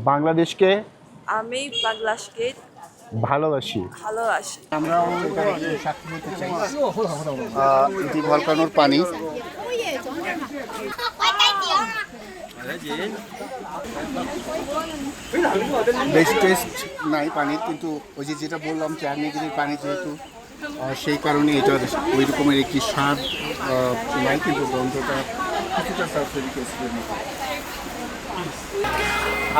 বাংলাদেশকে আমি বাংলাদেশকে ভালোবাসি। ভালোবাসি। আমরাও এখানে সাক্ষী হতে চাই। এটি ভলকানোর পানি। বেশ টেস্ট নাই পানির, কিন্তু ওই যে যেটা বললাম 4 ডিগ্রির পানি যেহেতু, সেই কারণে এটার ওই রকমের একটি স্বাদ নাই, কিন্তু গন্ধটা কিছুটা সালফিউরিক অ্যাসিডের মতো।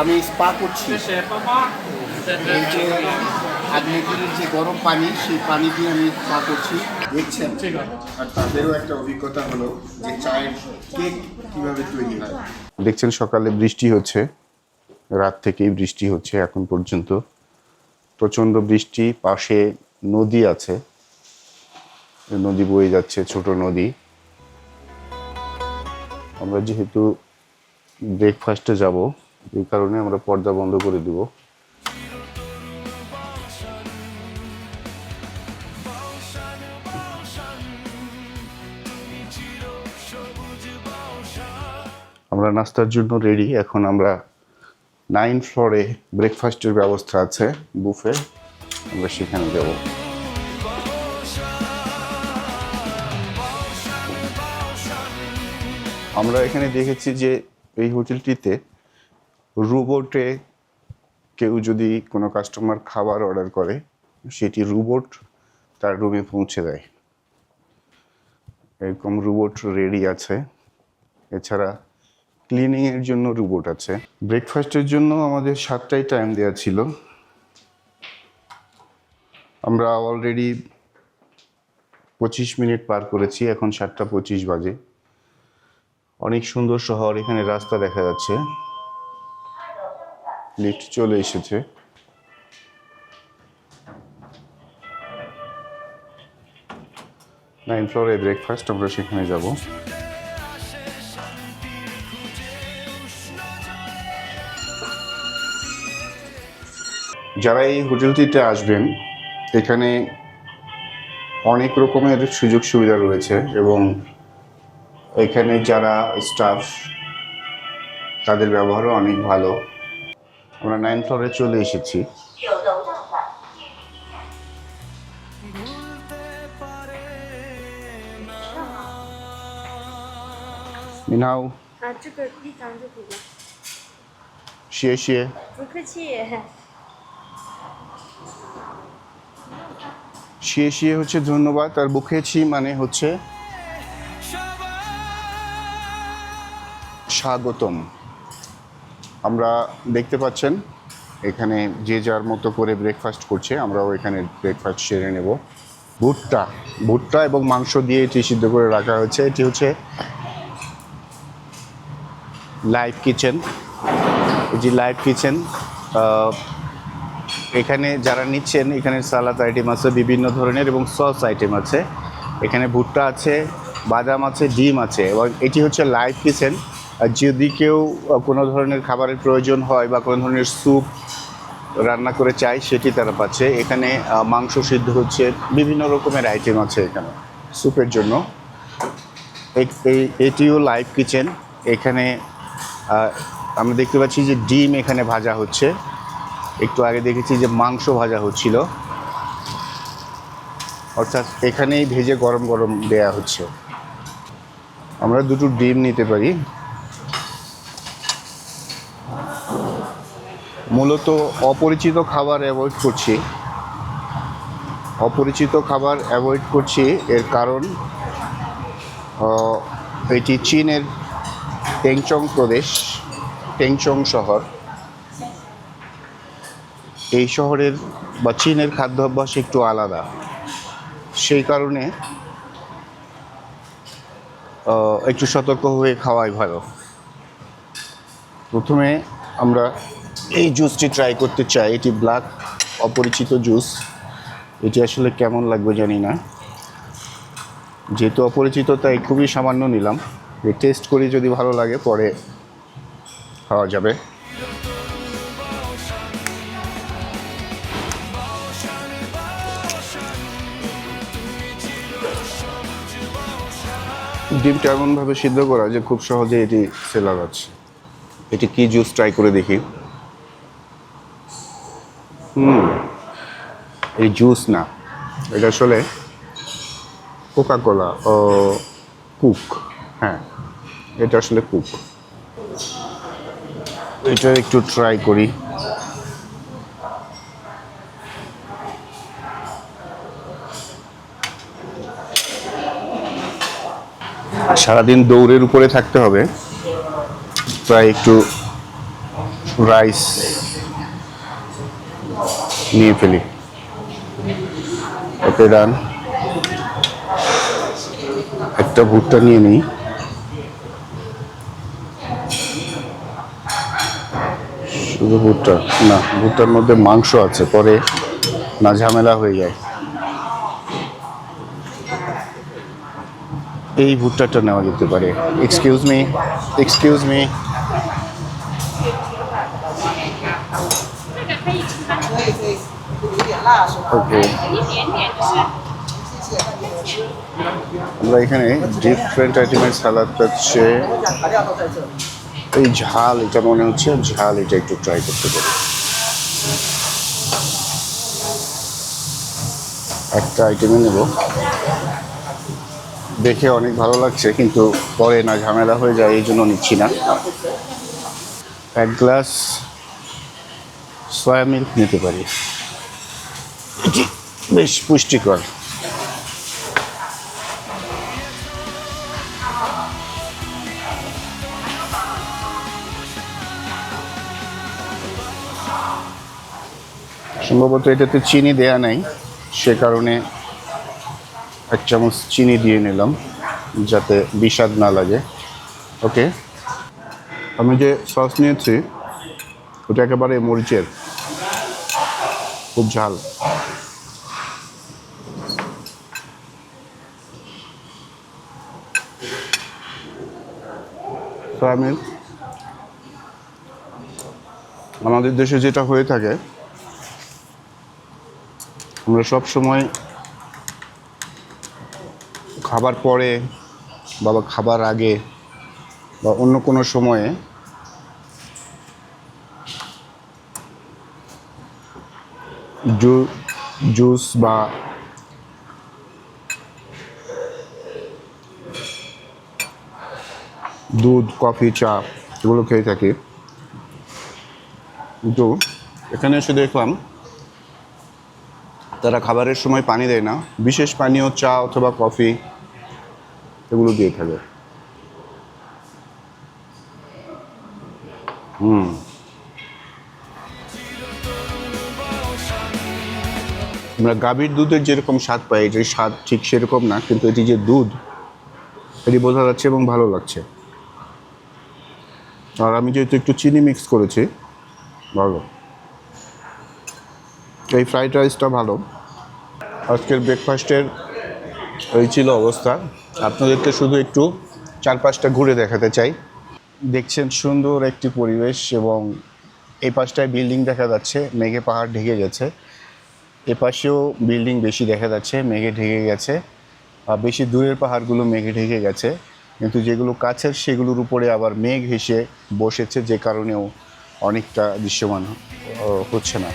আমি স্পা করছি। এই যে আগ্নেয়গিরির যে গরম পানি, সেই পানি দিয়ে আমি স্পা করছি, দেখছেন। আর তাদেরও একটা অভিজ্ঞতা হলো যে চায়ের কেক কিভাবে তৈরি হয়। দেখছেন সকালে বৃষ্টি হচ্ছে, রাত থেকেই বৃষ্টি হচ্ছে এখন পর্যন্ত, প্রচণ্ড বৃষ্টি। পাশে নদী আছে, নদী বয়ে যাচ্ছে, ছোট নদী। আমরা যেহেতু ব্রেকফাস্টে যাব, এই কারণে আমরা পর্দা বন্ধ করে দেব। আমরা নাস্তার জন্য রেডি। এখন আমরা 9 ফ্লোরে ব্রেকফাস্টের ব্যবস্থা আছে, বুফে, আমরা সেখানে যাব। আমরা এখানে দেখেছি যে এই হোটেলটিতে রোবটে কেউ যদি কোনো কাস্টমার খাবার অর্ডার করে, সেটি রোবট তার রুমে পৌঁছে দেয়। এরকম রোবট রেডি আছে। এছাড়া ক্লিনিংয়ের জন্য রোবট আছে। ব্রেকফাস্টের জন্য আমাদের 7টায় টাইম দেওয়া ছিল। আমরা অলরেডি 25 মিনিট পার করেছি, এখন 7:25 বাজে। অনেক সুন্দর শহর, এখানে রাস্তা দেখা যাচ্ছে, লিফট চলে এসেছে। নাইন ফ্লোরে ব্রেকফাস্ট, আমরা সেখানে যাব। যারা এই হোটেলটিতে আসবেন, এখানে অনেক রকমের সুযোগ সুবিধা রয়েছে এবং এখানে যারা স্টাফ, তাদের ব্যবহারও অনেক ভালো। আমরা 9 ফ্লোরে চলে এসেছি। মিনাও 这个一张就可以了。 শিয়ে শিয়ে। 不客气。 শিয়ে শিয়ে হচ্ছে ধন্যবাদ, আর বুকেছি মানে হচ্ছে স্বাগতম। আমরা দেখতে পাচ্ছেন এখানে যে যার মতো করে ব্রেকফাস্ট করছে, আমরাও এখানে ব্রেকফাস্ট সেরে নেব। ভুট্টা এবং মাংস দিয়ে এটি সিদ্ধ করে রাখা হয়েছে। এটি হচ্ছে লাইভ কিচেন। এটি লাইভ কিচেন। এখানে যারা নিচ্ছেন, এখানে সালাদ আইটেম আছে বিভিন্ন ধরনের এবং সস আইটেম আছে। এখানে ভুট্টা আছে, বাদাম আছে, ডিম আছে। এবং এটি হচ্ছে লাইভ কিচেন। যদি কেউ কোনো ধরনের খাবারের প্রয়োজন হয় বা কোনো ধরনের স্যুপ রান্না করে চাই, সেটি তারা পাচ্ছে। এখানে মাংস সিদ্ধ হচ্ছে, বিভিন্ন রকমের আইটেম আছে এখানে স্যুপের জন্য। এটিও লাইভ কিচেন। এখানে আমরা দেখতে পাচ্ছি যে ডিম এখানে ভাজা হচ্ছে। একটু আগে দেখেছি যে মাংস ভাজা হচ্ছিল, অর্থাৎ এখানেই ভেজে গরম গরম দেয়া হচ্ছে। আমরা দুটো ডিম নিতে পারি। মূলত অপরিচিত খাবার অ্যাভয়েড করছি। এর কারণ এটি চীনের টেংচং প্রদেশ, টেংচং শহর। এই শহরের বা চীনের খাদ্যাভ্যাস একটু আলাদা, সেই কারণে একটু সতর্ক হয়ে খাওয়াই ভালো। প্রথমে আমরা এই জুসটি ট্রাই করতে চাই। এটি ব্ল্যাক অপরিচিত জুস। এটি আসলে কেমন লাগবে জানি না, যেহেতু অপরিচিত তাই খুবই সামান্য নিলাম। টেস্ট করি, যদি ভালো লাগে পরে খাওয়া যাবে। ডিমটা এমনভাবে সিদ্ধ করা যে খুব সহজে এটি সেলার আছে। এটি কি জুস ট্রাই করে দেখি। এই জুস না, এটা আসলে কোকা কোলা ও কুক। হ্যাঁ, এটা আসলে কুক। এটা একটু ট্রাই করি। সারাদিন দৌড়ের উপরে থাকতে হবে, প্রায় একটু রাইস নিয়ে ফেলি। ওকে, ডান। একটা ভুট্টা নিয়ে নিই। শুধু ভুট্টা না, ভুট্টার মধ্যে মাংস আছে, পরে না ঝামেলা হয়ে যায়। এই ভুট্টাটা নেওয়া যেতে পারে। Excuse me, excuse me. Okay, আমরা এখানে ডিফারেন্ট আইটেমের সালাদ পাচ্ছে। এই ঝাল, এটা মনে হচ্ছে ঝাল, এটা একটু ট্রাই করতে পারি। একটা আইটেমে নেব, দেখে অনেক ভালো লাগছে, কিন্তু পরে না ঝামেলা হয়ে যায়, এই জন্য নিচ্ছি না। এক গ্লাস সয়া মিল্ক নিতে পারি, এটি বেশ পুষ্টিকর। সম্ভবত এটাতে চিনি দেয়া নাই, সে কারণে এক চামচ চিনি দিয়ে নিলাম, যাতে বিস্বাদ না লাগে। ওকে, আমি যে সস নিয়েছি ওটা একেবারে মরিচের, খুব ঝাল। সয়া মিল্ক আমাদের দেশে যেটা হয়ে থাকে, আমরা সব সময় খাবার পরে বা খাবার আগে বা অন্য কোনো সময়ে জুস বা দুধ, কফি, চা এগুলো খেয়ে থাকি। কিন্তু এখানে এসে দেখলাম তারা খাবারের সময় পানি দেয় না, বিশেষ পানীয় চা অথবা কফি এগুলো দিয়ে থাকে। আমরা গাভীর দুধের যেরকম স্বাদ পাই, এটির স্বাদ ঠিক সেরকম না, কিন্তু এটি যে দুধ এটি বোঝা যাচ্ছে এবং ভালো লাগছে। আর আমি যেহেতু একটু চিনি মিক্স করেছি, ভালো। এই ফ্রাইড রাইসটা ভালো। আজকের ব্রেকফাস্টের এই ছিল অবস্থা। আপনাদেরকে শুধু একটু চারপাশটা ঘুরে দেখাতে চাই। দেখছেন সুন্দর একটি পরিবেশ, এবং এই পাশটায় বিল্ডিং দেখা যাচ্ছে, মেঘে পাহাড় ঢেকে গেছে। এ পাশেও বিল্ডিং বেশি দেখা যাচ্ছে, মেঘে ঢেকে গেছে। বেশি দূরের পাহাড়গুলো মেঘে ঢেকে গেছে, কিন্তু যেগুলো কাছের সেগুলোর উপরে আবার মেঘ হেসে বসেছে, যে কারণেও অনেকটা দৃশ্যমান হচ্ছে না।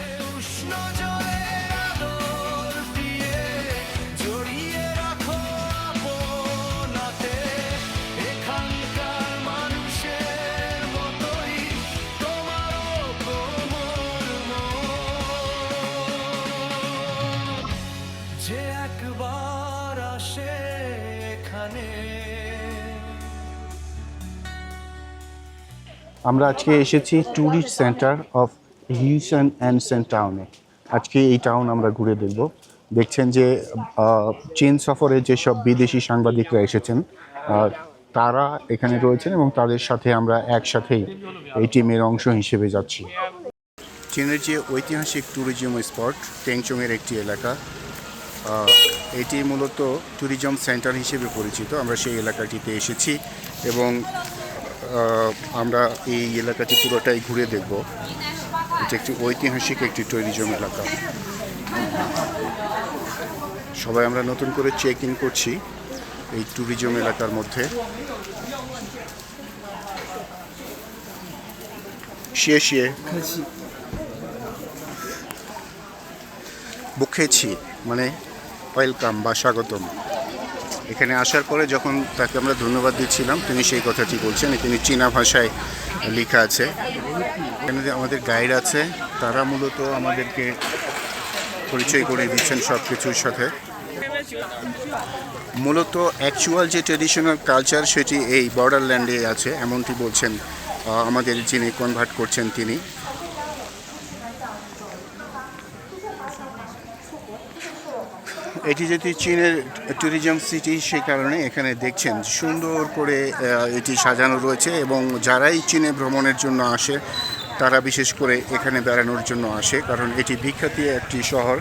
আমরা আজকে এসেছি tourist centre of Heshun ancient টাউনে। আজকে এই টাউন আমরা ঘুরে দেখব। দেখছেন যে চীন সফরে যেসব বিদেশি সাংবাদিকরা এসেছেন তারা এখানে রয়েছেন, এবং তাদের সাথে আমরা একসাথেই এই টিমের অংশ হিসেবে যাচ্ছি। চীনের যে ঐতিহাসিক ট্যুরিজম স্পট টেংচংয়ের একটি এলাকা, এটি মূলত ট্যুরিজম সেন্টার হিসেবে পরিচিত। আমরা সেই এলাকাটিতে এসেছি এবং আমরা এই এলাকাটি পুরোটাই ঘুরে দেখব। এটা একটি ঐতিহাসিক একটি ট্যুরিজম এলাকা। সবাই আমরা নতুন করে চেক ইন করছি এই ট্যুরিজম এলাকার মধ্যে। বুকেছি মানে ওয়েলকাম বা স্বাগতম। এখানে আসার পরে যখন তাকে আমরা ধন্যবাদ দিচ্ছিলাম তিনি সেই কথাটি বলছেন, তিনি চীনা ভাষায় লেখা আছে। এখানে যে আমাদের গাইড আছে তারা মূলত আমাদেরকে পরিচয় করে দিচ্ছেন সব কিছুর সাথে। মূলত অ্যাকচুয়াল যে ট্রেডিশনাল কালচার সেটি এই বর্ডারল্যান্ডে আছে এমনটি বলছেন আমাদের যিনি কনভার্ট করছেন তিনি। এটি যেটি চীনের ট্যুরিজম সিটি সেই কারণে এখানে দেখছেন সুন্দর করে এটি সাজানো রয়েছে এবং যারাই চীনে ভ্রমণের জন্য আসে তারা বিশেষ করে এখানে বেড়ানোর জন্য আসে, কারণ এটি বিখ্যাত একটি শহর।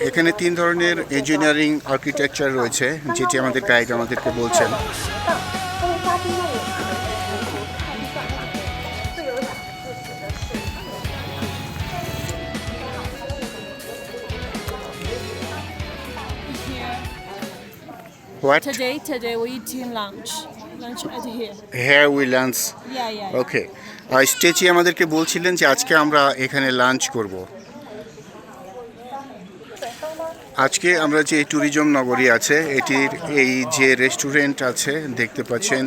এখানে 3 ধরনের ইঞ্জিনিয়ারিং আর্কিটেকচার রয়েছে যেটি আমাদের গাইড আমাদেরকে বলছেন। What? Today we eating lunch at here. Here we lunch. Yeah. Okay. স্টেচি আমাদেরকে বলছিলেন যে আজকে আমরা এখানে লাঞ্চ করব। আজকে আমরা যে ট্যুরিজম নগরী আছে এটির এই যে রেস্টুরেন্ট আছে দেখতে পাচ্ছেন,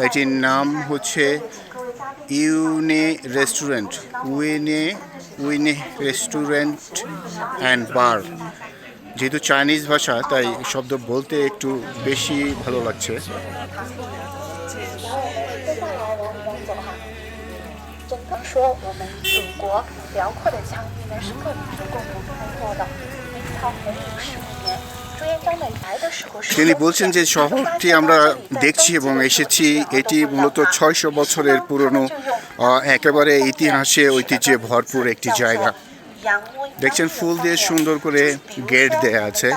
এটির নাম হচ্ছে ইউনে রেস্টুরেন্ট, উইনে রেস্টুরেন্ট অ্যান্ড বার। যেহেতু চাইনিজ ভাষা তাই শব্দ বলতে একটু বেশি ভালো লাগছে। তিনি বলছেন যে শহরটি আমরা দেখছি এবং এসেছি, এটি মূলত 600 বছরের পুরনো, একেবারে ইতিহাসে ঐতিহ্যে ভরপুর একটি জায়গা। দেখছেন ফুল দিয়ে সুন্দর করে গেট দেয়া আছে।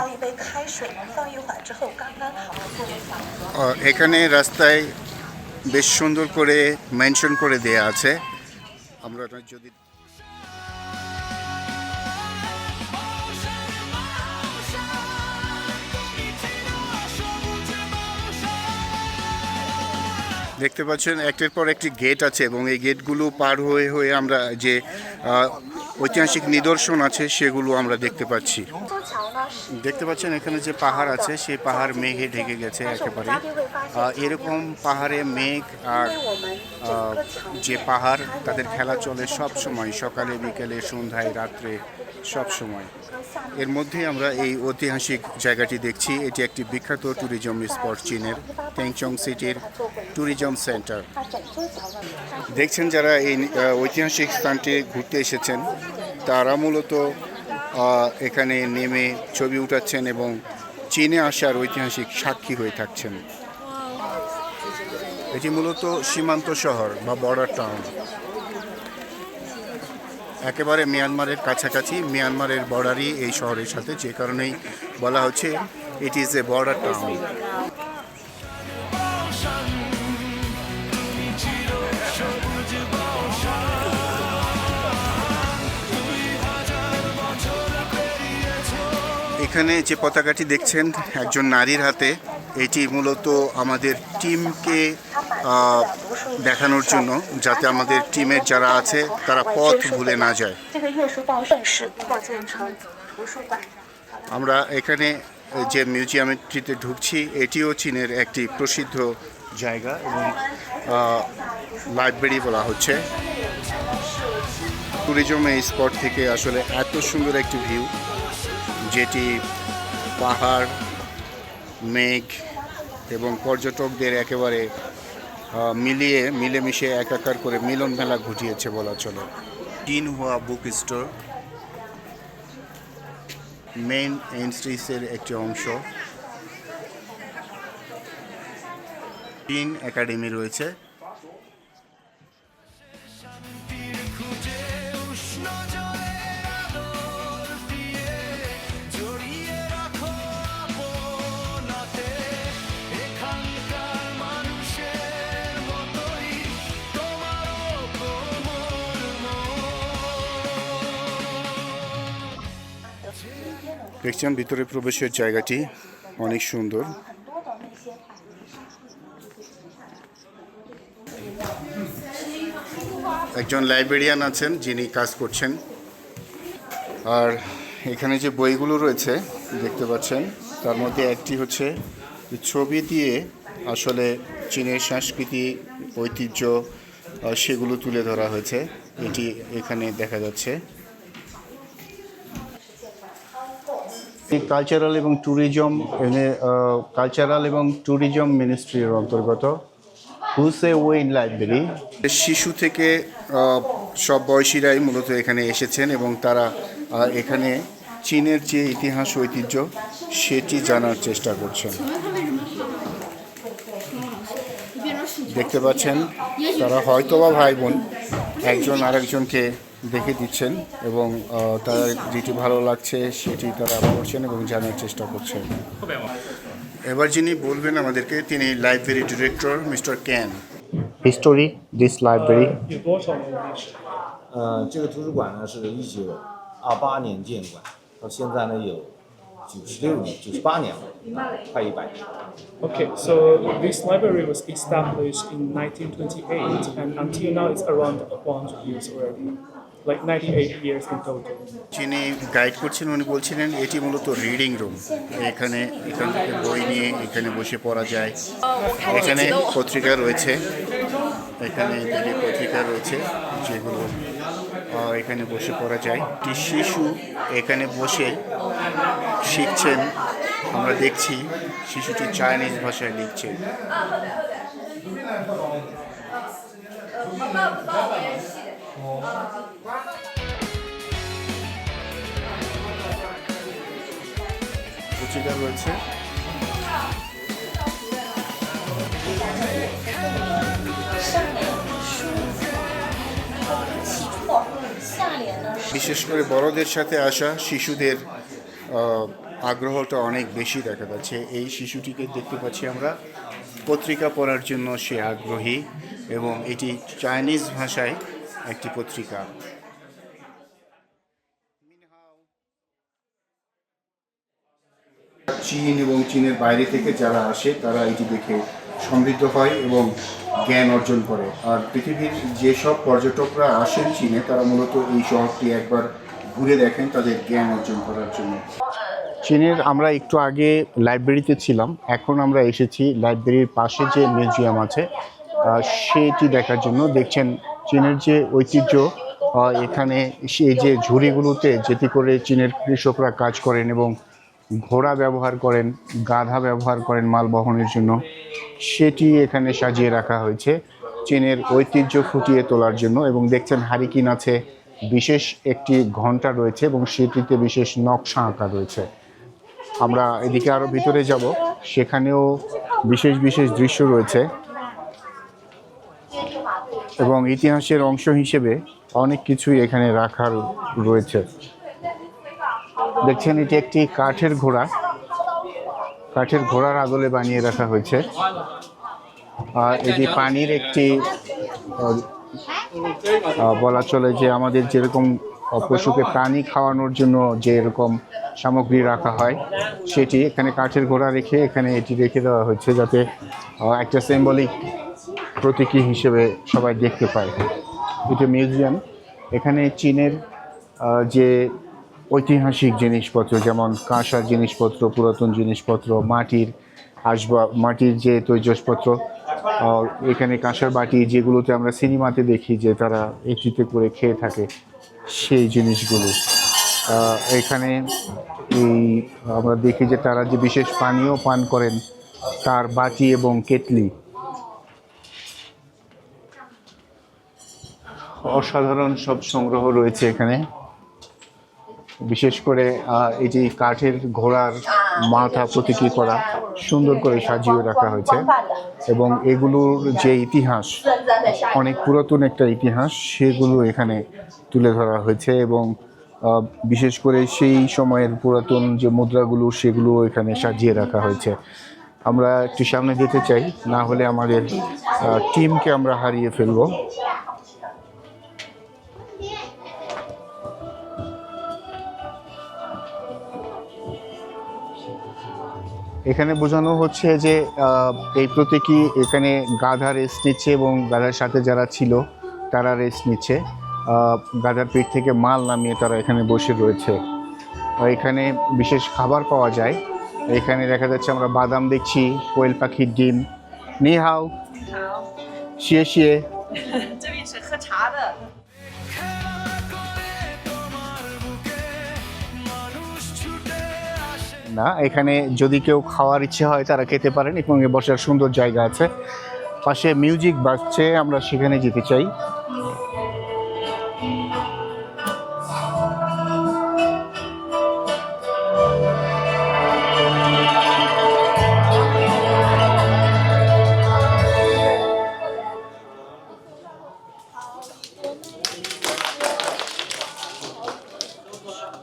এখানে রাস্তায় বেশ সুন্দর করে মেনশন করে দেয়া আছে। আমরা যদি দেখতে পাচ্ছেন একটার পর একটি গেট আছে এবং এই গেটগুলো পার হয়ে হয়ে আমরা যে ঐতিহাসিক নিদর্শন আছে সেগুলো আমরা দেখতে পাচ্ছি। দেখতে পাচ্ছেন এখানে যে পাহাড় আছে সেই পাহাড় মেঘে ঢেকে গেছে একেবারে। এরকম পাহাড়ে মেঘ আর যে পাহাড় তাদের খেলা চলে সব সময়, সকালে বিকেলে সন্ধ্যায় রাত্রে সব সময়। এর মধ্যে আমরা এই ঐতিহাসিক জায়গাটি দেখছি। এটি একটি বিখ্যাত ট্যুরিজম স্পট চীনের টেংচং সিটির ট্যুরিজম সেন্টার। দেখছেন যারা এই ঐতিহাসিক স্থানটি ঘুরতে এসেছেন তারা মূলত এখানে নেমে ছবি উঠাচ্ছেন এবং চীনে আসার ঐতিহাসিক সাক্ষী হয়ে থাকছেন। এটি মূলত সীমান্ত শহর বা বর্ডার টাউন, একেবারে মিয়ানমারের কাছাকাছি। মিয়ানমারের বর্ডারই এই শহরের সাথে, যে কারণেই বলা হচ্ছে it is a border town. এখানে যে পতাকাটি দেখছেন একজন নারীর হাতে, এটি মূলত আমাদের টিমকে দেখানোর জন্য, যাতে আমাদের টিমের যারা আছে তারা পথ ভুলে না যায়। আমরা এখানে যে মিউজিয়ামটিতে ঢুকছি এটিও চীনের একটি প্রসিদ্ধ জায়গা এবং লাইব্রেরি বলা হচ্ছে। ট্যুরিজম এই স্পট থেকে আসলে এত সুন্দর একটি ভিউ, যেটি পাহাড়, মেঘ এবং পর্যটকদের একেবারে মিলেমিশে একাকার করে মিলন মেলা ঘটিয়েছে বলা চলে। জিনহুয়া বুক স্টোর মেইন এন্ট্রিসের একটি অংশ। চীন একাডেমি রয়েছে। দেখছেন ভিতরে প্রবেশের জায়গাটি অনেক সুন্দর। একজন লাইব্রেরিয়ান আছেন যিনি কাজ করছেন। আর এখানে যে বইগুলো রয়েছে দেখতে পাচ্ছেন, তার মধ্যে একটি হচ্ছে ছবি দিয়ে আসলে চীনের সংস্কৃতি ঐতিহ্য সেগুলো তুলে ধরা হয়েছে, এটি এখানে দেখা যাচ্ছে। কালচারাল এবং ট্যুরিজম মিনিস্ট্রির অন্তর্গত হুসে ওয়েইন লাইব্রেরি। শিশু থেকে সব বয়সীরাই মূলত এখানে এসেছেন এবং তারা এখানে চীনের যে ইতিহাস ঐতিহ্য সেটি জানার চেষ্টা করছেন। দেখতে পাচ্ছেন তারা হয়তোবা ভাই বোন একজন আরেকজনকে দেখে দিচ্ছেন এবং তারা যেটি ভালো লাগছে সেটি তারা করছেন এবং জানার চেষ্টা করছেন। এবার যিনি বলবেন আমাদেরকে তিনি library director mister Kan. History this library, so this library was established in 1928, and until now it's around 100 years already, like 98 years in total. যিনি গাইড করছেন উনি বলছিলেন এটি মূলত রিডিং রুম। এখান থেকে বই নিয়ে এখানে বসে পড়া যায়। এখানে পত্রিকা রয়েছে, এখানে পত্রিকা রয়েছে যেগুলো এখানে বসে পড়া যায়। একটি শিশু এখানে বসে শিখছেন, আমরা দেখছি শিশুটি চাইনিজ ভাষায় লিখছে। পত্রিকা রয়েছে। বিশেষ করে বড়দের সাথে আসা শিশুদের আগ্রহটা অনেক বেশি দেখা যাচ্ছে। এই শিশুটিকে দেখতে পাচ্ছি আমরা পত্রিকা পড়ার জন্য সে আগ্রহী এবং এটি চাইনিজ ভাষায় একটি পত্রিকা। চীন এবং চীনের বাইরে থেকে যারা আসে তারা এটি দেখে সমৃদ্ধ হয় এবং জ্ঞান অর্জন করে। আর পৃথিবীর যেসব পর্যটকরা আসেন চীনে তারা মূলত এই শহরটি একবার ঘুরে দেখেন তাদের জ্ঞান অর্জন করার জন্য। চীনের আমরা একটু আগে লাইব্রেরিতে ছিলাম, এখন আমরা এসেছি লাইব্রেরির পাশে যে মিউজিয়াম আছে সেটি দেখার জন্য। দেখছেন চীনের যে ঐতিহ্য, এখানে সেই যে ঝুড়িগুলোতে যেটি করে চীনের কৃষকরা কাজ করেন এবং ঘোড়া ব্যবহার করেন, গাধা ব্যবহার করেন মাল বহনের জন্য, সেটি এখানে সাজিয়ে রাখা হয়েছে চীনের ঐতিহ্য ফুটিয়ে তোলার জন্য। এবং দেখছেন হারিকেন আছে, বিশেষ একটি ঘণ্টা রয়েছে এবং সেটিতে বিশেষ নকশা আঁকা রয়েছে। আমরা এদিকে আরও ভিতরে যাব, সেখানেও বিশেষ বিশেষ দৃশ্য রয়েছে এবং ইতিহাসের অংশ হিসেবে অনেক কিছুই এখানে রাখার রয়েছে। দেখছেন এটি একটি কাঠের ঘোড়া, কাঠের ঘোড়ার আদলে বানিয়ে রাখা হয়েছে। এটি পানির একটি বলা চলে যে আমাদের যেরকম পশুকে পানি খাওয়ানোর জন্য যে এরকম সামগ্রী রাখা হয় সেটি এখানে কাঠের ঘোড়া রেখে এখানে এটি রেখে দেওয়া হয়েছে যাতে একটা সিম্বলিক প্রতীকী হিসেবে সবাই দেখতে পায়। এটি মিউজিয়াম। এখানে চীনের যে ঐতিহাসিক জিনিসপত্র যেমন কাঁসার জিনিসপত্র, পুরাতন জিনিসপত্র, মাটির আসবাব, মাটির যে তৈজসপত্র, এখানে কাঁসার বাটি যেগুলোতে আমরা সিনেমাতে দেখি যে তারা এটিতে করে খেয়ে থাকে, সেই জিনিসগুলো এখানে আমরা দেখি যে তারা যে বিশেষ পানীয় পান করেন তার বাটি এবং কেটলি। অসাধারণ সব সংগ্রহ রয়েছে এখানে। বিশেষ করে এটি কাঠের ঘোড়ার মাথা প্রতীকী করা, সুন্দর করে সাজিয়ে রাখা হয়েছে এবং এগুলোর যে ইতিহাস, অনেক পুরাতন একটা ইতিহাস, সেগুলো এখানে তুলে ধরা হয়েছে এবং বিশেষ করে সেই সময়ের পুরাতন যে মুদ্রাগুলো সেগুলো এখানে সাজিয়ে রাখা হয়েছে। আমরা একটু সামনে যেতে চাই, না হলে আমাদের টিমকে আমরা হারিয়ে ফেলব। এখানে বোঝানো হচ্ছে যে এই প্রতীকী এখানে গাধার রেস্ট নিচ্ছে এবং গাধার সাথে যারা ছিল তারা রেস্ট নিচ্ছে। গাধার পিঠ থেকে মাল নামিয়ে তারা এখানে বসে রয়েছে। এখানে বিশেষ খাবার পাওয়া যায়। এখানে দেখা যাচ্ছে আমরা বাদাম দেখছি, কোয়েল পাখির ডিম। নি হাও, শিয়ে শিয়ে। 这边是喝茶的。 না, এখানে যদি কেউ খাওয়ার ইচ্ছে হয় তারা খেতে পারেন এবং বসার সুন্দর জায়গা আছে। পাশে মিউজিক বাজছে, আমরা সেখানে যেতে চাই।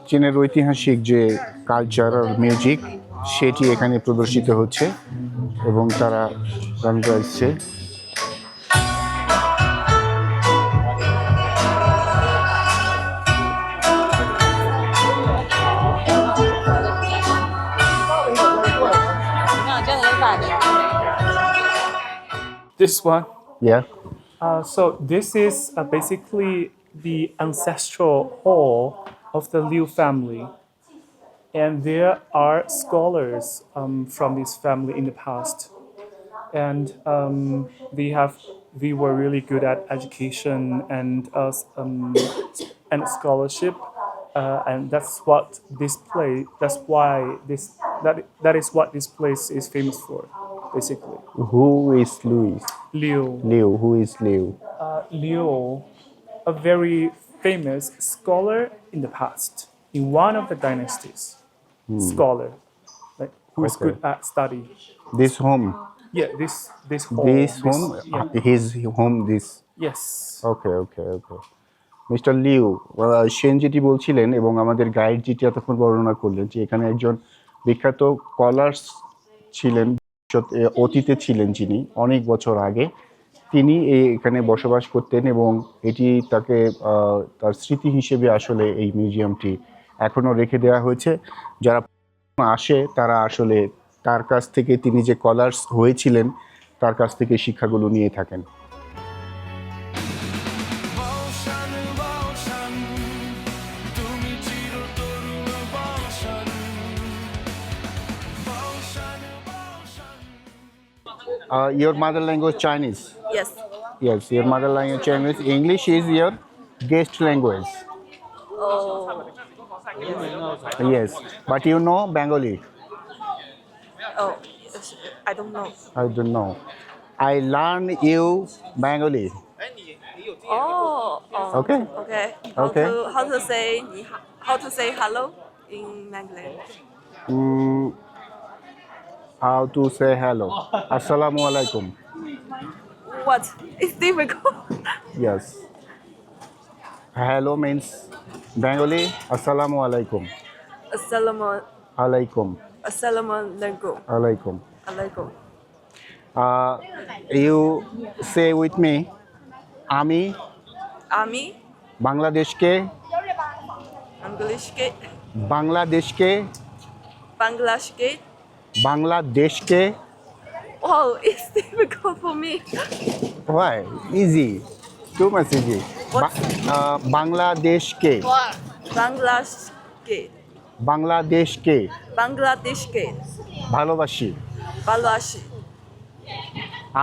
চীনের ঐতিহাসিক যে কালচারাল মিউজিক সেটি এখানে প্রদর্শিত হচ্ছে এবং তারা গান গাইছে। This one. Yeah. So this is basically the ancestral hall of the Liu family, and there are scholars from this family in the past, and they were really good at education and scholarship, and that's what this place. That is what this place is famous for, basically. Who is Louis? Liu. Liu. Who is Liu? Liu, a very famous scholar in the past, in one of the dynasties. Scholar, like who is Okay. good at study. This home. Yeah, this home. This home. Yeah. His home. This. Yes. Okay. Mister Liu, Sen যেটি বলছিলেন এবং আমাদের guide যেটি এতক্ষণ বর্ণনা করলেন যে এখানে একজন বিখ্যাত স্কলার্স ছিলেন, অতীতে ছিলেন যিনি অনেক বছর আগে। তিনি এখানে বসবাস করতেন এবং এটি তাকে তার স্মৃতি হিসেবে আসলে এই মিউজিয়ামটি এখনও রেখে দেওয়া হয়েছে। যারা আসে তারা আসলে তার কাছ থেকে, তিনি যে স্কলার্স হয়েছিলেন তার কাছ থেকে শিক্ষাগুলো নিয়ে থাকেন। Your mother language Chinese? Yes. Yes, your mother language Chinese. English is your guest language. Oh. Yes, but you know Bengali. Oh. Yes. I don't know. I don't know. I learn you Bengali. Oh. Oh. Okay. Okay. Okay. How to say 你好 how to say hello in Mandarin? How to say hello? Assalamu alaikum. What? It's difficult. Yes. Hello means Bengali. Assalamu alaikum. Assalamu Alaikum. alaikum. Alaikum. Alaikum. You say with me. আমি Ami. বাংলাদেশকে English gate. বাংলাদেশকে Bangladesh gate. Oh, it's difficult for me. Why? Easy. Too much easy. বাংলাদেশকে Bangladesh gate. বাংলাদেশকে Bangladesh gate. ভালোবাসি। Balashi.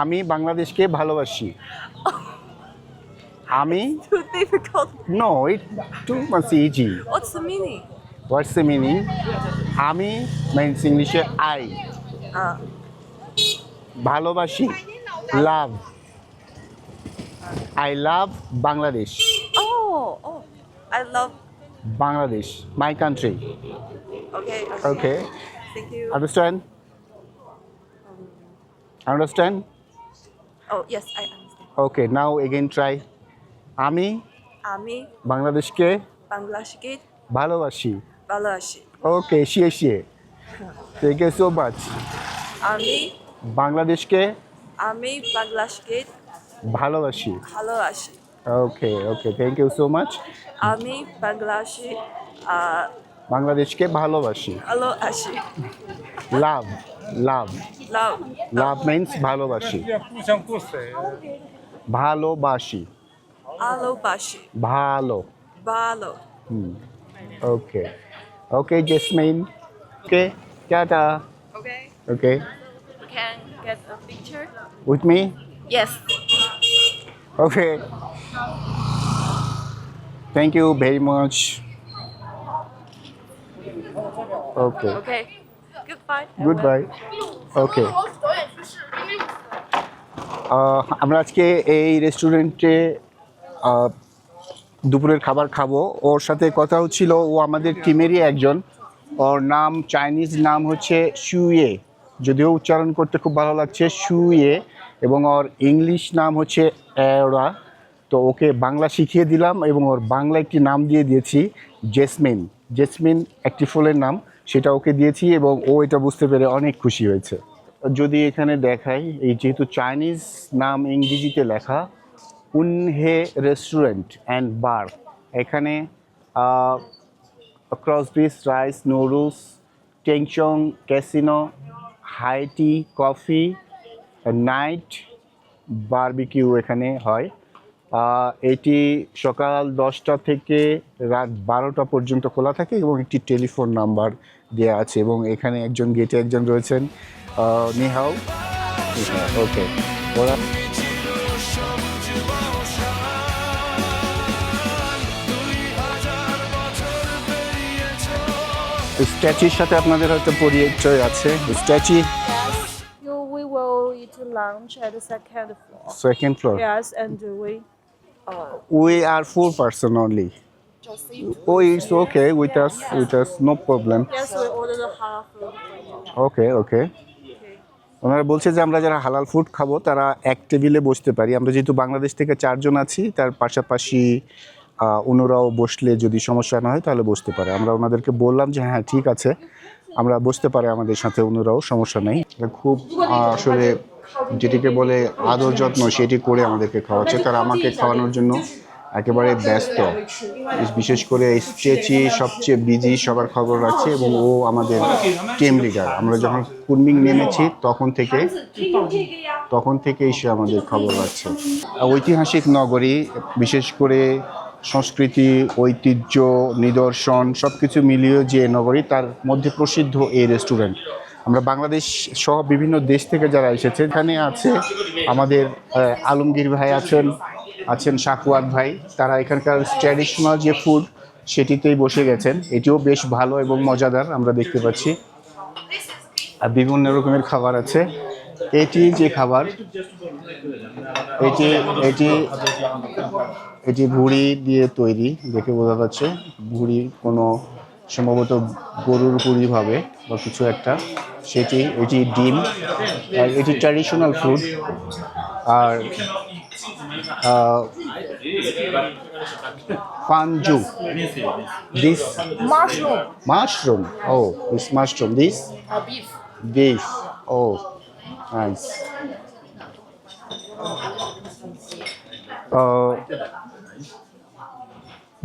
আমি বাংলাদেশকে ভালোবাসি। আমি Too difficult. No, it too much easy. What's the meaning? What's the meaning? আমি means English I. ভালোবাসি। Love. I love Bangladesh. Oh. I love. Bangladesh, my country. Okay. Okay. Thank you. Understand? Understand? Oh, yes, I understand. Okay, now again try. আমি Ami. বাংলাদেশকে Bangladesh gate. ভালোবাসি। Balashi. Okay, শিয়ে। Thank you so much. Ami. বাংলাদেশকে Bangladesh gate. ভালোবাসি। Balashi. Okay, thank you so much. Ami. Bangladesh. বাংলাদেশকে ভালোবাসি। Balashi. Love. Love means ভালোবাসি। ভালোবাসি। ভালোবাসি ভালো ভালো okay okay Jasmine okay tata okay okay we can get a picture with me yes okay thank you very much okay okay goodbye goodbye okay আমরা আজকে এই রেস্টুরেন্টে দুপুরের খাবার খাবো। ওর সাথে কথা হচ্ছিল, ও আমাদের টিমেরই একজন। ওর নাম চাইনিজ নাম হচ্ছে শুয়ে, যদিও উচ্চারণ করতে খুব ভালো লাগছে শুয়ে, এবং ওর ইংলিশ নাম হচ্ছে এওরা। তো ওকে বাংলা শিখিয়ে দিলাম এবং ওর বাংলা একটি নাম দিয়ে দিয়েছি জেসমিন। জেসমিন একটি ফুলের নাম, সেটা ওকে দিয়েছি এবং ও এটা বুঝতে পেরে অনেক খুশি হয়েছে। যদি এখানে দেখাই, এই যেহেতু চাইনিজ নাম ইংরেজিতে লেখা, উনহে রেস্টুরেন্ট অ্যান্ড বার, এখানে crossbridge rice noodles, Tengchong casino, Haiti coffee, night barbecue এখানে হয়। এটি সকাল 10টা থেকে রাত 12টা পর্যন্ত খোলা থাকে এবং একটি টেলিফোন নাম্বার দেওয়া আছে, এবং এখানে একজন গেটে একজন রয়েছেন, নিহাও। ওকে, ওরা স্ট্যাচুর সাথে আপনাদের হয়তো পরিচয় আছে। Statue We will eat lunch at the second floor. Second floor. Yes, and We are 4 person only. just eat. Oh, it's okay with us, no problem. Yes, we ordered a halal food for you. ওকে ওকে, ওনারা বলছে যে আমরা যারা হালাল food খাবো তারা এক টেবিলে বসতে পারি। আমরা যেহেতু বাংলাদেশ থেকে 4 জন আছি, তার পাশাপাশি অন্যরাও বসলে যদি সমস্যা না হয় তাহলে বসতে পারে। আমরা ওনাদেরকে বললাম যে হ্যাঁ ঠিক আছে, আমরা বসতে পারে আমাদের সাথে, অন্যরাও সমস্যা নেই। খুব আসলে যেটিকে বলে আদর যত্ন সেটি করে আমাদেরকে খাওয়াচ্ছে। তারা আমাকে খাওয়ানোর জন্য একেবারে ব্যস্ত, বিশেষ করে স্ট্রেচি সবচেয়ে বিজি, সবার খবর রাখছে এবং ও আমাদের টিম লিডার। আমরা যখন কুনমিং নেমেছি তখন থেকেই সে আমাদের খবর রাখছে। ঐতিহাসিক নগরী, বিশেষ করে সংস্কৃতি, ঐতিহ্য, নিদর্শন সব কিছু মিলিয়ে যে নগরী, তার মধ্যে প্রসিদ্ধ এই রেস্টুরেন্ট। আমরা বাংলাদেশ সহ বিভিন্ন দেশ থেকে যারা এসেছে, এখানে আছে আমাদের আলমগীর ভাই আছেন শাকুয়াত ভাই, তারা এখানকার ট্র্যাডিশনাল যে ফুড সেটিতেই বসে গেছেন। এটিও বেশ ভালো এবং মজাদার আমরা দেখতে পাচ্ছি, আর বিভিন্ন রকমের খাবার আছে। এটি যে খাবার, এটি ভুড়ি দিয়ে তৈরি, দেখে বোঝা যাচ্ছে ভুড়ি, কোনো সম্ভবত গরুর ভুড়ি ভাবে বা কিছু একটা, এটি ডিম, আর এটি ট্র্যাডিশনাল ফুড। আর পাঞ্জু, দিস মাশরুম, ও this mushroom, this beef, oh nice.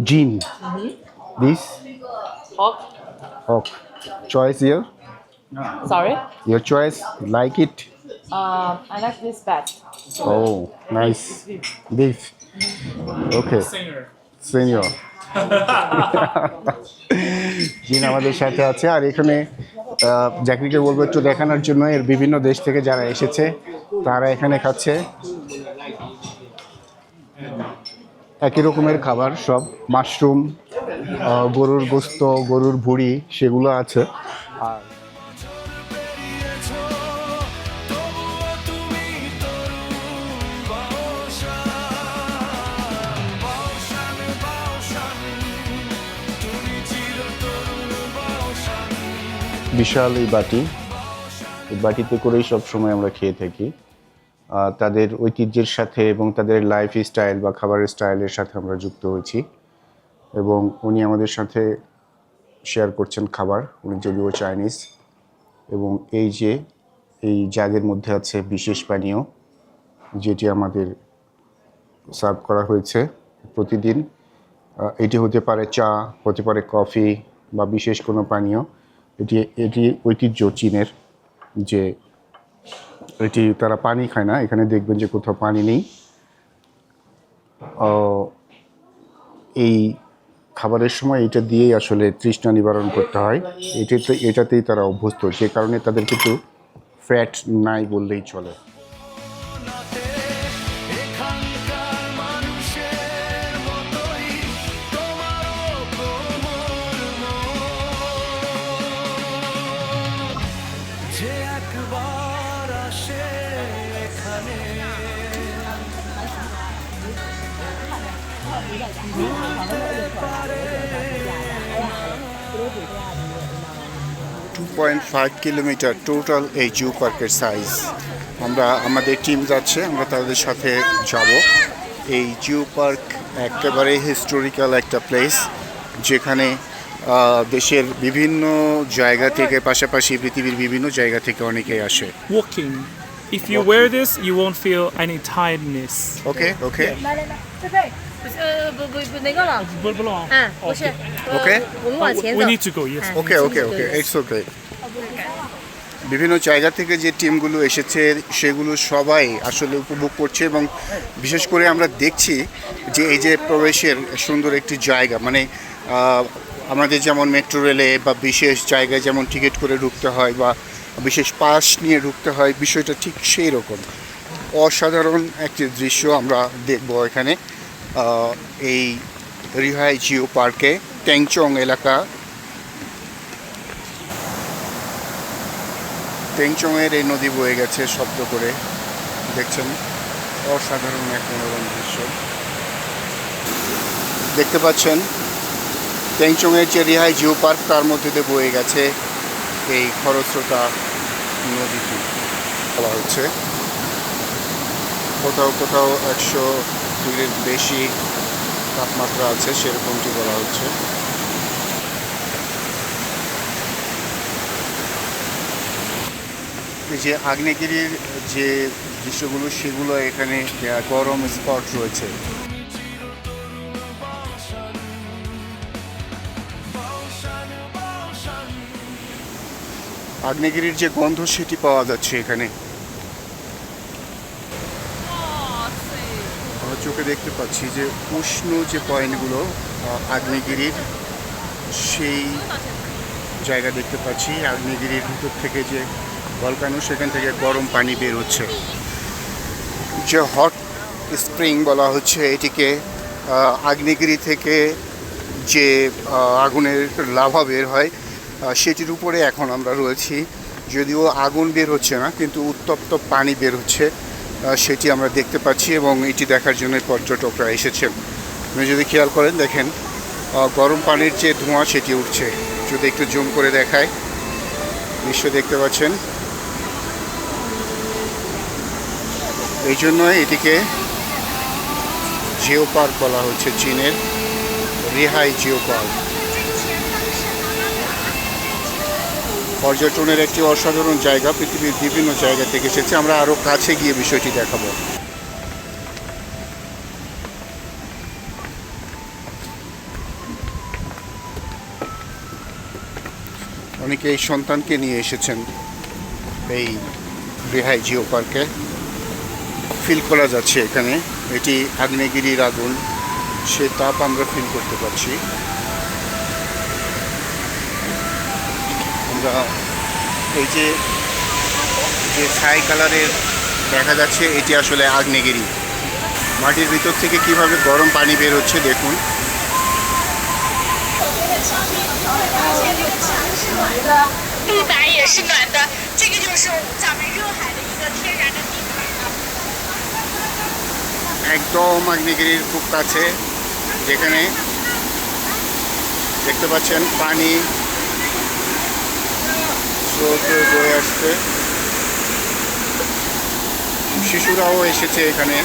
Gin, this pork. Choice here, Sorry? your choice, like it. I like this best. Oh nice, beef. Okay, senior. জিন আমাদের সাথে আছে। আর এখানে জাকিরকে বলবো একটু দেখানোর জন্য, এর বিভিন্ন দেশ থেকে যারা এসেছে তারা এখানে খাচ্ছে একই রকমের খাবার, সব মাশরুম, গরুর গোস্ত, গরুর ভুড়ি সেগুলো আছে। আর বিশাল এই বাটিতে করেই সব সময় আমরা খেয়ে থাকি। তাদের ঐতিহ্যের সাথে এবং তাদের লাইফ স্টাইল বা খাবারের স্টাইলের সাথে আমরা যুক্ত হয়েছি, এবং উনি আমাদের সাথে শেয়ার করছেন খাবার। উনি যদিও চাইনিজ, এবং এই জাগের মধ্যে আছে বিশেষ পানীয় যেটি আমাদের সার্ভ করা হয়েছে প্রতিদিন। এটি হতে পারে চা, হতে পারে কফি বা বিশেষ কোনো পানীয়। এটি ঐতিহ্য চীনের, যে এটি তারা পানি খায় না, এখানে দেখবেন যে কোথাও পানি নেই। এই খাবারের সময় এটা দিয়েই আসলে তৃষ্ণা নিবারণ করতে হয়। এটাতেই তারা অভ্যস্ত, যে কারণে তাদের কিন্তু ফ্যাট নাই বললেই চলে। কিলোমিটার টোটাল এই জু পার্কের সাইজ। আমাদের টিম যাচ্ছে, আমরা তাদের সাথে যাব। এই জু পার্ক একেবারে হিস্টোরিক্যাল একটা প্লেস, যেখানে দেশের বিভিন্ন জায়গা থেকে, পাশাপাশি পৃথিবীর বিভিন্ন জায়গা থেকে অনেকেই আসে। Walking. If you wear this, you won't feel any tiredness. Okay okay 不那个了。不long. 不是。 Okay. 我们往前 We 走。 need to go. Yes. Okay okay okay it's okay. বিভিন্ন জায়গা থেকে যে টিমগুলো এসেছে সেগুলো সবাই আসলে উপভোগ করছে, এবং বিশেষ করে আমরা দেখছি যে এই যে প্রবেশের সুন্দর একটি জায়গা, মানে আমাদের যেমন মেট্রো রেলে বা বিশেষ জায়গায় যেমন টিকিট করে ঢুকতে হয় বা বিশেষ পাস নিয়ে ঢুকতে হয়, বিষয়টা ঠিক সেই রকম। অসাধারণ একটি দৃশ্য আমরা দেখব এখানে এই রিহাই জিও পার্কে, ট্যাংচং এলাকা। ট্যাংচংয়ের এই নদী বয়ে গেছে শব্দ করে, দেখছেন অসাধারণ এক মনোরম দৃশ্য দেখতে পাচ্ছেন। ট্যাংচংয়ের যে রিহাই জিও পার্ক, তার মধ্যে দিয়ে বয়ে গেছে এই খরস্রোতা নদীটি বলা হচ্ছে। কোথাও কোথাও 100 ডিগ্রির বেশি তাপমাত্রা আছে, সেরকমটি বলা হচ্ছে। এই যে আগ্নেয়গিরির যে দৃশ্যগুলো, সেগুলো এখানে গরম স্পট রয়েছে। আগ্নেয়গিরির যে গন্ধ, সেটি পাওয়া যাচ্ছে এখানে। আমরা চোখে দেখতে পাচ্ছি যে উষ্ণ যে পয়েন্টগুলো আগ্নেয়গিরির, সেই জায়গা দেখতে পাচ্ছি। আগ্নেয়গিরির ভিতর থেকে যে ভলকানো, সেখান থেকে গরম পানি বের হচ্ছে, যে হট স্প্রিং বলা হচ্ছে এটিকে। আগ্নেয়গিরি থেকে যে আগুনের লাভা বের হয়, সেটির উপরে এখন আমরা রয়েছি। যদিও আগুন বের হচ্ছে না, কিন্তু উত্তপ্ত পানি বের হচ্ছে, সেটি আমরা দেখতে পাচ্ছি, এবং এটি দেখার জন্য পর্যটকরা এসেছেন। আপনি যদি খেয়াল করেন, দেখেন গরম পানির যে ধোঁয়া, সেটি উঠছে। যদি একটু জুম করে দেখায়, দৃশ্য দেখতে পাচ্ছেন। এই জন্যই এটিকে জিও পার্ক বলা হচ্ছে, চীনের রিহাই জিও পার্ক। পর্যটনের একটি অসাধারণ জায়গা, পৃথিবীর বিভিন্ন জায়গা থেকে এসেছে। আমরা আরও কাছে গিয়ে বিষয়টি দেখাবো। অনেকে এই সন্তানকে নিয়ে এসেছেন এই রিহাই জিও পার্কে। ফিল করা যাচ্ছে এখানে, এটি আগ্নেয়গিরির আগুন, সে তাপ আমরা ফিল করতে পারছি। আমরা এই যে ছাই কালারের দেখা যাচ্ছে, এটি আসলে আগ্নেয়গিরি। মাটির ভিতর থেকে কিভাবে গরম পানি বের হচ্ছে দেখুন। একদম আগ্নেয়গিরির খুব কাছে, যেখানে দেখতে পাচ্ছেন পানি স্রোত বয়ে আসছে। শিশুরাও এসেছে এখানে।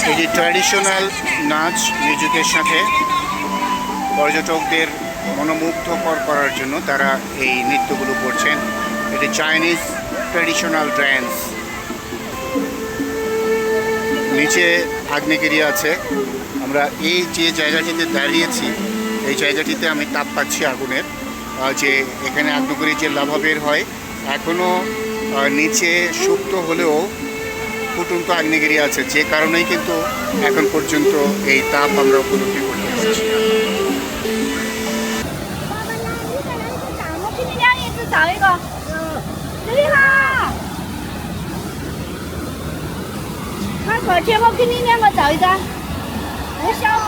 এই যে ট্র্যাডিশনাল নাচ মিউজিকের সাথে পর্যটকদের মনোমুগ্ধকর করার জন্য তারা এই নৃত্যগুলো করছেন। এটি চাইনিজ ট্র্যাডিশনাল ড্যান্স। নিচে আগ্নেয়গিরি আছে। আমরা এই যে জায়গাটিতে দাঁড়িয়েছি এই জায়গাটিতে আমি তাপ পাচ্ছি আগুনের, যে এখানে আগ্নেয়গিরি যে লাভা বের হয় এখনও নিচে সুপ্ত হলেও ফুটন্ত আগ্নেয়গিরি আছে, যে কারণেই কিন্তু এখন পর্যন্ত এই তাপ আমরা উপলব্ধি করতে পারছি। 找一个，对啦。那个节目给你两个找一个，我小号。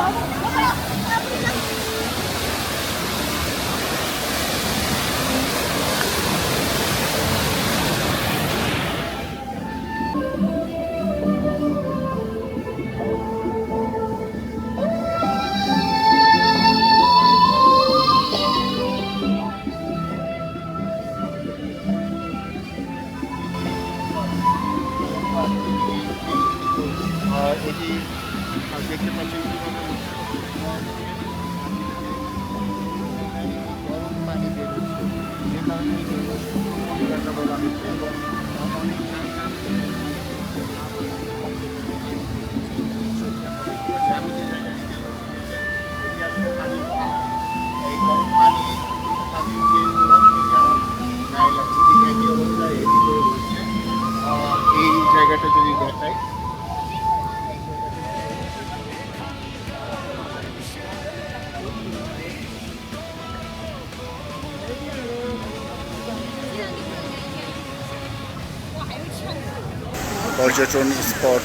এটি দেখতে পাচ্ছেন গরম পানি বের হচ্ছে, যে কারণে বলা হচ্ছে এবং অনেক এই গরম পানি পানির যে গায়ে লাগছে ঠিক একই অবস্থায় এটি রয়েছে। এই জায়গাটা যদি দেখায় পর্যটন স্পট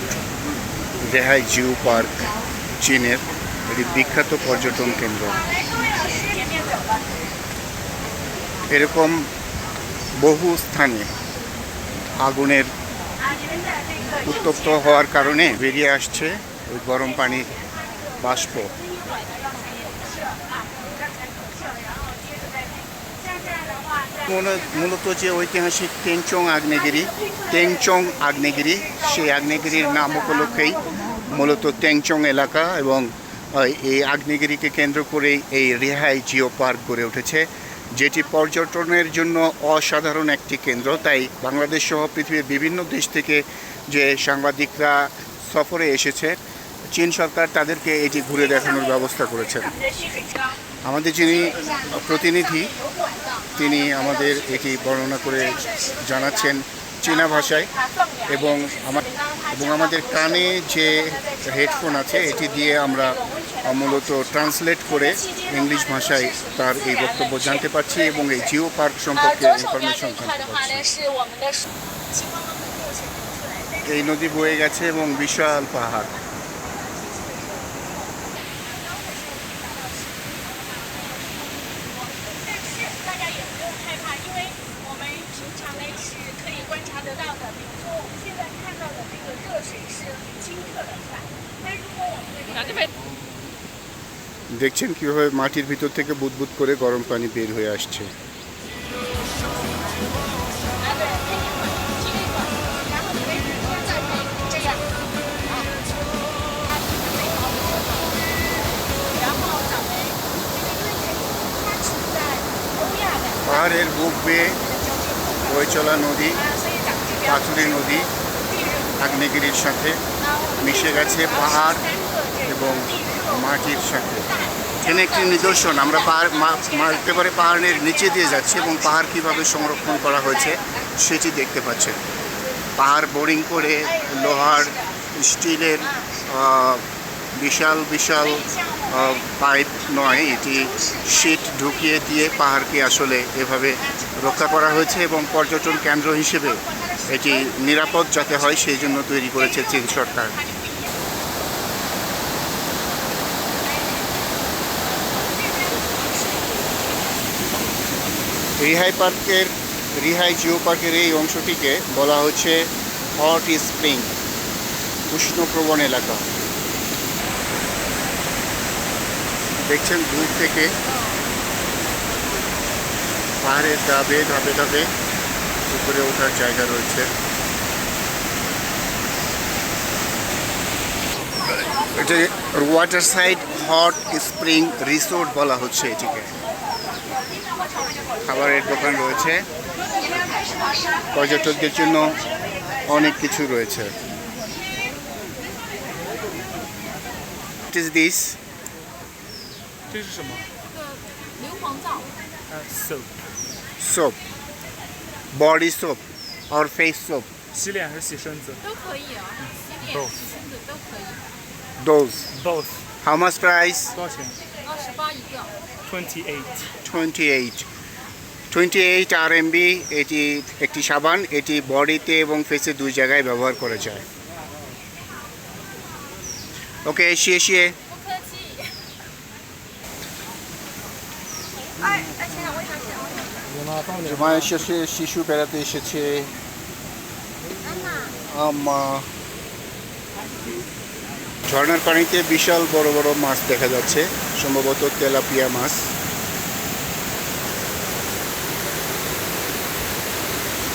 রেহাই জিও পার্ক চীনের এটি বিখ্যাত পর্যটন কেন্দ্র। এরকম বহু স্থানে আগুনের উত্তপ্ত হওয়ার কারণে বেরিয়ে আসছে ওই গরম পানির বাষ্প। মূলত যে ঐতিহাসিক টেংচং আগ্নেয়গিরি সেই আগ্নেয়গিরির নাম উপলক্ষেই মূলত টেংচং এলাকা এবং এই আগ্নেয়গিরিকে কেন্দ্র করেই এই রেহাই জিও পার্ক গড়ে উঠেছে, যেটি পর্যটনের জন্য অসাধারণ একটি কেন্দ্র। তাই বাংলাদেশ সহ পৃথিবীর বিভিন্ন দেশ থেকে যে সাংবাদিকরা সফরে এসেছে চীন সরকার তাদেরকে এটি ঘুরে দেখানোর ব্যবস্থা করেছেন। আমাদের যিনি প্রতিনিধি তিনি আমাদের এটি বর্ণনা করে জানাচ্ছেন চীনা ভাষায় এবং আমাদের কানে যে হেডফোন আছে এটি দিয়ে আমরা মূলত ট্রান্সলেট করে ইংলিশ ভাষায় তার এই বক্তব্য জানতে পারছি এবং এই জিও পার্ক সম্পর্কে ইনফরমেশন জানতে পারছি। এই নদী বয়ে গেছে এবং বিশাল পাহাড়। দেখছেন কীভাবে মাটির ভিতর থেকে বুদবুদ করে গরম পানি বের হয়ে আসছে। পাহাড়ের বুক বেয়ে বয়ে চলা নদী, পাথুরে নদী আগ্নেয়গিরির সাথে মিশে গেছে পাহাড় এবং মাটির সাথে। এখানে একটি নিদর্শন, আমরা একেবারে পাহাড়ের নিচে দিয়ে যাচ্ছি এবং পাহাড় কীভাবে সংরক্ষণ করা হয়েছে সেটি দেখতে পাচ্ছেন। পাহাড় বোরিং করে লোহার স্টিলের বিশাল বিশাল পাইপ নয়, এটি শীট ঢুকিয়ে দিয়ে পাহাড়কে আসলে এভাবে রক্ষা করা হয়েছে এবং পর্যটন কেন্দ্র হিসেবে এটি নিরাপদ যাতে হয় সেই জন্য তৈরি করেছে চীন সরকার। রেহাই জিও পার্কের এই অংশটিকে বলা হচ্ছে হট স্প্রিং, উষ্ণপ্রবণ এলাকা। দেখছেন দূর থেকে পাহাড়ের ধাপে ধাপে ধাপে উপরে ওঠার জায়গা রয়েছে। এটা water side hot spring resort বলা হচ্ছে এটিকে। খাবারের দোকান রয়েছে, পর্যটকদের জন্য অনেক কিছু রয়েছে। What is this? 这是什么？硫磺皂。 soap， Soap. Body soap or face soap. 洗脸还是洗身子都可以啊，洗脸、 Both 洗身子都可以。 Those. ？Both。 How much price? 多少钱28一个。 ？28。 28 RMB এটি একটি সাবান, এটি বডিতে এবং ফেসে দুই জায়গায় ব্যবহার করা যায়। ওকে, 谢谢。不客气。জুমায়ের শেষে শিশু বেড়াতে এসেছে। আম্মা। ঝর্ণার পানিতে বিশাল বড় বড় মাছ দেখা যাচ্ছে, সম্ভবত তেলাপিয়া মাছ।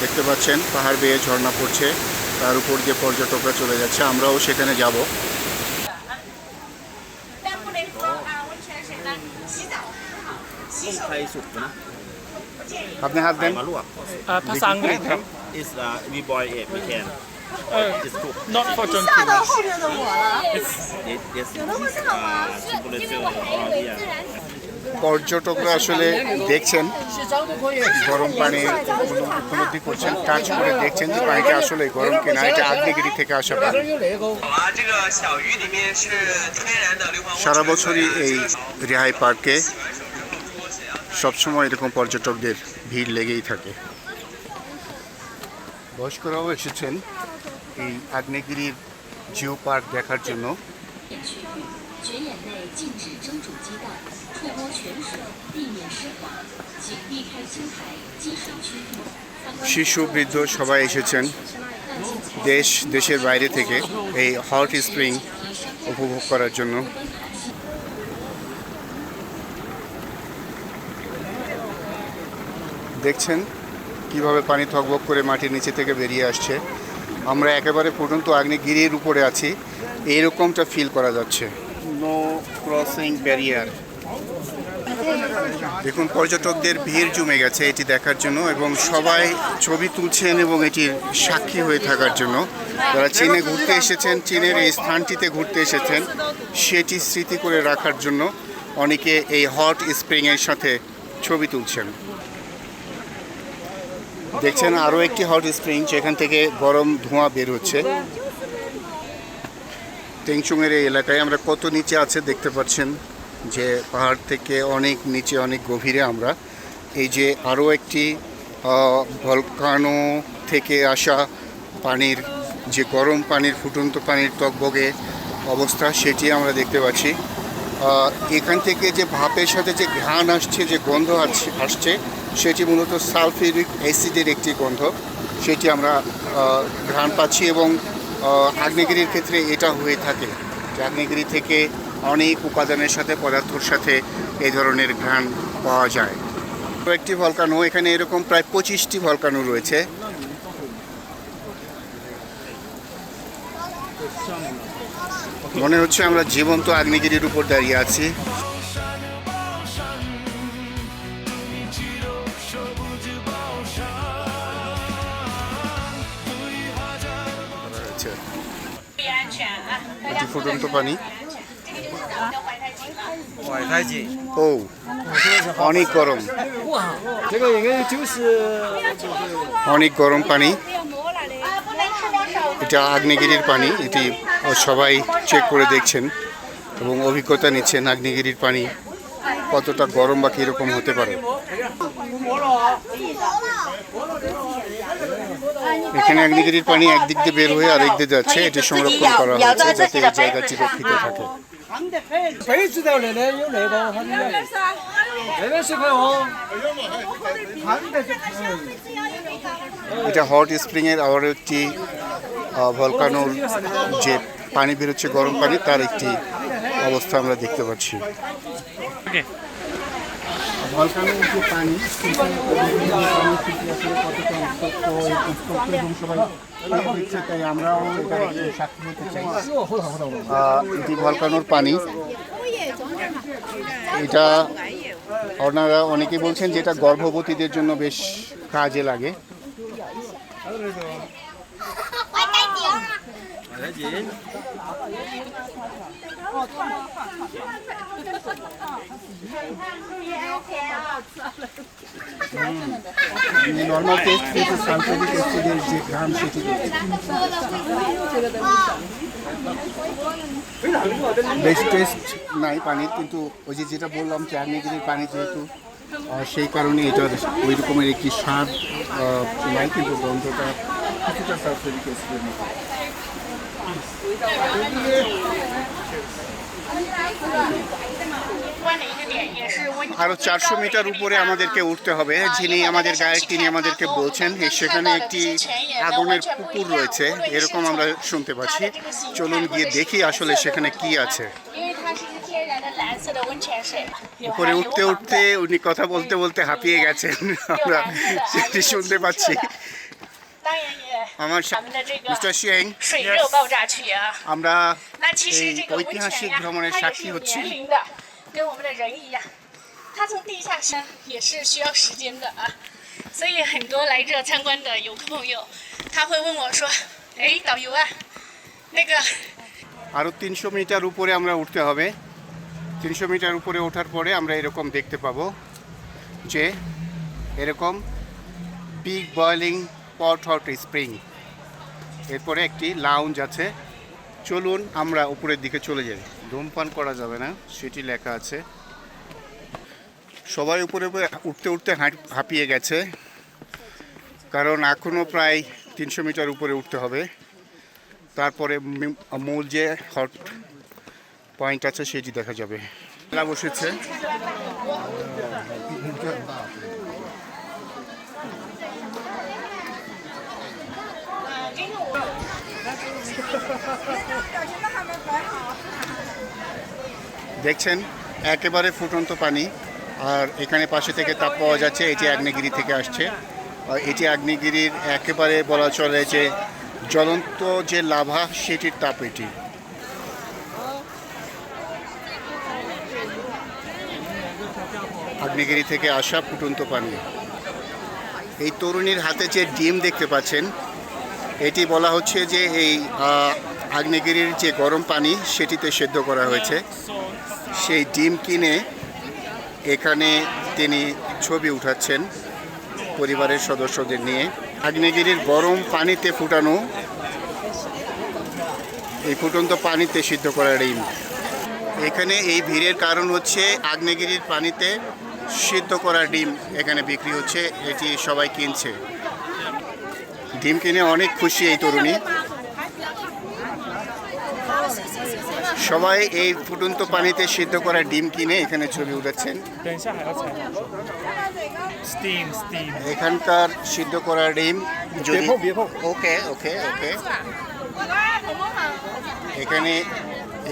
দেখতে পাচ্ছেন পাহাড় বেয়ে ঝর্ণা পড়ছে, তার উপর দিয়ে পর্যটকরা চলে যাচ্ছে, আমরাও সেখানে যাব। আপনি হাত দেন।它是 English。 It's we boil it. We can. Just cook. Not for drinking. 后面的我了。 Yes. 不能就পর্যটকরা আসলে দেখছেন গরম পানি উপলব্ধি করছেন, টাচ করে দেখছেন যে পানিটা আসলে গরম কিনা। এটা আগ্নেয়গিরি থেকে আসা পানি। সারা বছরই এই রেহাই পার্কে সবসময় এরকম পর্যটকদের ভিড় লেগেই থাকে। বয়স্করাও এসেছেন এই আগ্নেয়গিরির জিও পার্ক দেখার জন্য। 绝眼内禁止蒸煮鸡蛋，触摸泉水，地面湿滑，请避开青苔积水区域。 শিশু বৃদ্ধ সবাই এসেছেন দেশের বাইরে থেকে এই হট স্প্রিং উপভোগ করার জন্য। দেখছেন কিভাবে পানি থকবক করে মাটির নিচে থেকে বেরিয়ে আসছে। আমরা একেবারে ফুটন্ত আগ্নেয়গিরির উপরে আছি, এইরকমটা ফিল করা যাচ্ছে। No crossing barrier. দেখুন পর্যটকদের ভিড় জমে গেছে এটি দেখার জন্য, এবং সবাই ছবি তুলছেন এবং এটির সাক্ষী হয়ে থাকার জন্য। যারা চীনে ঘুরতে এসেছেন, চীনের এই স্থানটিতে ঘুরতে এসেছেন, সেটি স্মৃতি করে রাখার জন্য অনেকে এই হট স্প্রিংয়ের সাথে ছবি তুলছেন। দেখছেন আরও একটি হট স্প্রিং, যেখান থেকে গরম ধোঁয়া বের হচ্ছে। টেংচুংয়ের এই এলাকায় আমরা কত নিচে আছে দেখতে পাচ্ছেন, যে পাহাড় থেকে অনেক নিচে, অনেক গভীরে আমরা। এই যে আরও একটি ভলকানো থেকে আসা পানির, যে গরম পানির, ফুটন্ত পানির টকবগে অবস্থা, সেটি আমরা দেখতে পাচ্ছি। এখান থেকে যে ভাপের সাথে যে ঘ্রাণ আসছে, যে গন্ধ আসছে, সেটি মূলত সালফিউরিক অ্যাসিডের একটি গন্ধ, সেটি আমরা ঘ্রাণ পাচ্ছি। এবং আগ্নেয়গিরির ক্ষেত্রে এটা হয়ে থাকে যে আগ্নেয়গিরি থেকে অনেক উপাদানের সাথে, পদার্থর সাথে এই ধরনের ঘ্রাণ পাওয়া যায়। একটি ভলকানো, এখানে এরকম প্রায় 25টি ভলকানো রয়েছে। মনে হচ্ছে আমরা জীবন্ত আগ্নেয়গিরির উপর দাঁড়িয়ে আছি। এটি ফুটন্ত পানি। ও, অনেক গরম, অনেক গরম পানি। এটা আগ্নেয়গিরির পানি, এটি সবাই চেক করে দেখছেন এবং অভিজ্ঞতা নিচ্ছেন আগ্নেয়গিরির পানি কতটা গরম বা কীরকম হতে পারে। এখানে আগ্নেয়গিরির পানি একদিক দিয়ে বের হয়ে আরেক দিকে যাচ্ছে, এটি সংরক্ষণ করা হয়েছে যাতে এই জায়গাটি রক্ষিত থাকে। এটা হট স্প্রিংয়ের আবার একটি ভলকানোর যে পানি বেরোচ্ছে, গরম পানি, তার একটি অবস্থা আমরা দেখতে পাচ্ছি। ভলকানোর যে পানি, তাই আমরাও সাক্ষী হতে চাই। এটি ভলকানোর পানি, এটা ওনারা অনেকে বলছেন যে এটা গর্ভবতীদের জন্য বেশ কাজে লাগে। 紧。নর্মাল টেস্ট কিন্তু সালফেটিক অ্যাসিডের যে গ্রাম সেটি বেশ টেস্ট নাই পানির, কিন্তু ওই যে যেটা বললাম যে আগ্নেয়গিরির পানি যেহেতু সেই কারণে এটার ওই রকমের একটি স্বাদ নাই, কিন্তু গন্ধটা কিছুটা সালফেটিক অ্যাসিডের মতো। আরো 400 মিটার উপরে আমাদেরকে উঠতে হবে। যিনি আমাদের গাইড তিনি আমাদেরকে বলছেন সেখানে একটি আগুনের পুকুর রয়েছে, এরকম আমরা শুনতে পাচ্ছি। চলুন গিয়ে দেখি আসলে সেখানে কি আছে। উপরে উঠতে উঠতে উনি কথা বলতে বলতে হাঁপিয়ে গেছেন, আমরা সেটি শুনতে পাচ্ছি। আমার মিস্টার সিং, আমরা এই ঐতিহাসিক ভ্রমণের সাক্ষী হচ্ছি।跟我们的人一样，它从地下深也是需要时间的啊，所以很多来这参观的游客朋友，他会问我说：“哎，导游啊，那个。”আরো 300 মিটার উপরে আমরা উঠতে হবে। 300 মিটার উপরে ওঠার পরে আমরা এরকম দেখতে পাবো যে এরকম বিগ বয়লিং পট হট স্প্রিং, এরপরে একটি লাউঞ্জ আছে। চলুন আমরা উপরের দিকে চলে যাই। ধূমপান করা যাবে না সেটি লেখা আছে। সবাই উপরে উঠতে উঠতে হাঁপিয়ে গেছে, কারণ এখনও প্রায় 300 মিটার উপরে উঠতে হবে। তারপরে মূল যে হট পয়েন্ট আছে সেটি দেখা যাবে। মেলা বসেছে। দেখছেন একেবারে ফুটন্ত পানি, আর এখানে পাশে থেকে তাপ পাওয়া যাচ্ছে। এটি আগ্নেয়গিরি থেকে আসছে। এটি আগ্নেয়গিরির একেবারে বলা চলে যে জ্বলন্ত যে লাভা সেটির তাপ এটি। আগ্নেয়গিরি থেকে আসা ফুটন্ত পানি। এই তরুণীর হাতে যে ডিম দেখতে পাচ্ছেন, এটি বলা হচ্ছে যে এই আগ্নেয়গিরির যে গরম পানি সেটিতে সেদ্ধ করা হয়েছে। সেই ডিম কিনে এখানে তিনি ছবি উঠাচ্ছেন পরিবারের সদস্যদের নিয়ে। আগ্নেয়গিরির গরম পানিতে ফুটানো, এই ফুটন্ত পানিতে সিদ্ধ করা ডিম। এখানে এই ভিড়ের কারণ হচ্ছে আগ্নেয়গিরির পানিতে সিদ্ধ করা ডিম এখানে বিক্রি হচ্ছে, এটি সবাই কিনছে। ডিম কিনে অনেক খুশি এই তরুণী। সবাই এই ফুটন্ত পানিতে সিদ্ধ করা ডিম কিনে এখানে ছবি উঠাচ্ছেন। এখানকার সিদ্ধ করা ডিম যদি ওকে ওকে ওকে এখানে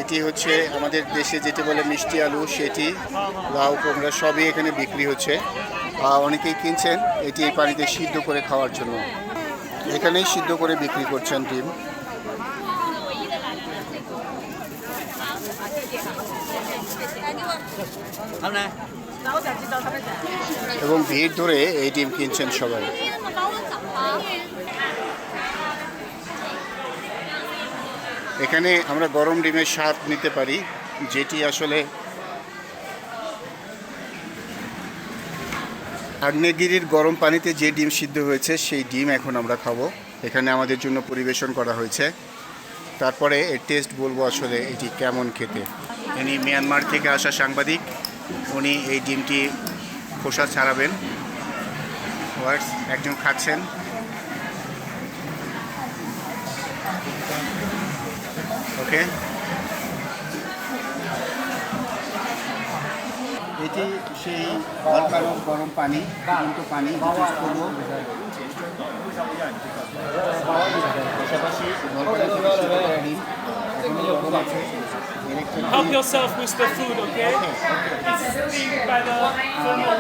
এটি হচ্ছে আমাদের দেশে যেটি বলে মিষ্টি আলু, সেটি লাউ কুমড়া সবই এখানে বিক্রি হচ্ছে। অনেকেই কিনছেন এটি এই পানিতে সিদ্ধ করে খাওয়ার জন্য। এখানেই সিদ্ধ করে বিক্রি করছেন ডিম। এবং ভিড় ধরে এই ডিম কিনছেন সবাই। এখানে আমরা গরম ডিমের স্বাদ নিতে পারি, যেটি আসলে আগ্নেয়গিরির গরম পানিতে যে ডিম সিদ্ধ হয়েছে সেই ডিম এখন আমরা খাবো। এখানে আমাদের জন্য পরিবেশন করা হয়েছে। তারপরে এর টেস্ট বলবো আসলে এটি কেমন খেতে। ইনি মিয়ানমার থেকে আসা সাংবাদিক, উনি এই ডিমটি খোসা ছাড়াবেন। একজন খাচ্ছেন। ওকে, এটি সেই ভলকানো গরম পানি, ফুটন্ত পানি টেস্ট করবো। পাশাপাশি গরম আছে। Help yourself with the food, okay? It's steamed by the thermal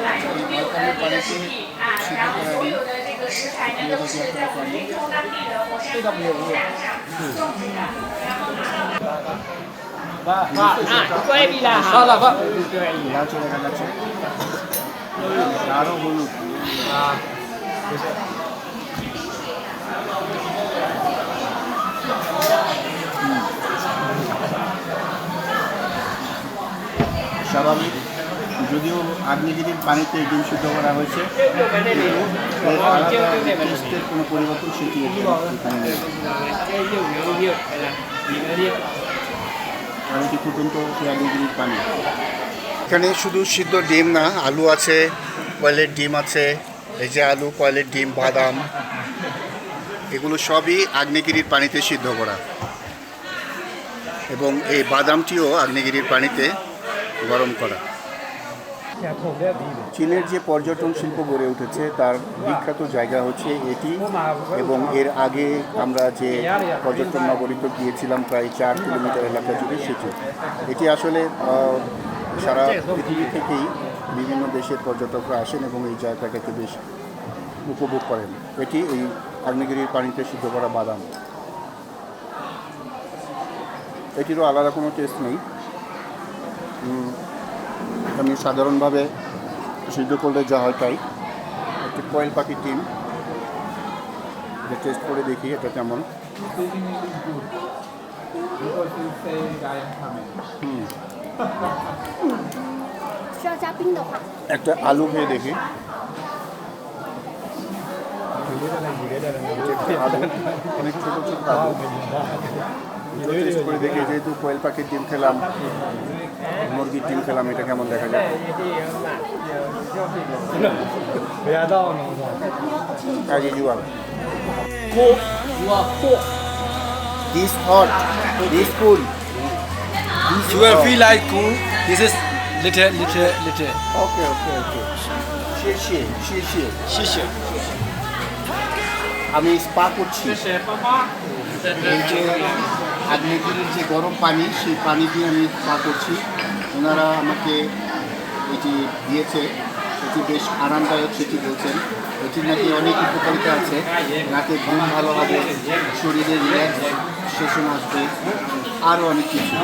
স্বাভাবিক, যদিও আগ্নেয়গিরির পানিতে ডিম সিদ্ধ করা হয়েছে, কিন্তু এর আলাদা টেস্টের কোনো পরিবর্তন সেটি এখানে নেই। আর এটি ফুটন্ত সেই আগ্নেয়গিরির পানি। এখানে শুধু সিদ্ধ ডিম না, আলু আছে, কয়েলের ডিম আছে, এই যে আলু, কয়েলের ডিম, বাদাম, এগুলো সবই আগ্নেয়গিরির পানিতে সিদ্ধ করা, এবং এই বাদামটিও আগ্নেয়গিরির পানিতে গরম করা। চীনের যে পর্যটন শিল্প গড়ে উঠেছে তার বিখ্যাত জায়গা হচ্ছে এটি, এবং এর আগে আমরা যে পর্যটন নগরীতে গিয়েছিলাম প্রায় 4 কিলোমিটার এলাকা জুড়ে, সেটি এটি আসলে সারা পৃথিবী থেকেই বিভিন্ন দেশের পর্যটকরা আসেন এবং এই জায়গাটাকে বেশ উপভোগ করেন। এটি এই আগ্নেয়গিরির পানিতে সিদ্ধ করা বাদাম। এটিরও আলাদা কোনো টেস্ট নেই, আমি সাধারণভাবে সিদ্ধ করলে যা হয় তাই। একটি কয়েল পাখির ডিম, এটা টেস্ট করে দেখি এটা কেমন। একটা আলু খেয়ে দেখি। আলু অনেক ছোটো ছোটো আলু, টেস্ট করে দেখি। যেহেতু কোয়েল পাখির ডিম খেলাম, মুরগির ডিম খেলাম, এটা কেমন দেখা যায়। As usual. This hot, this cool. You will feel like cool. This is little. Okay. Shie. আমি স্পা করছি। এই যে আগ্নেয়গিরির যে গরম পানি, সেই পানি দিয়ে আমি স্পা করছি। ওনারা আমাকে এটি দিয়েছে, এটি বেশ আরামদায়ক সেটি বলছেন। এটির নাকি অনেক উপকারিতা আছে, রাতে ঘুম ভালো হবে, শরীরে রিল্যাক্সেশন আসবে, আরও অনেক কিছু।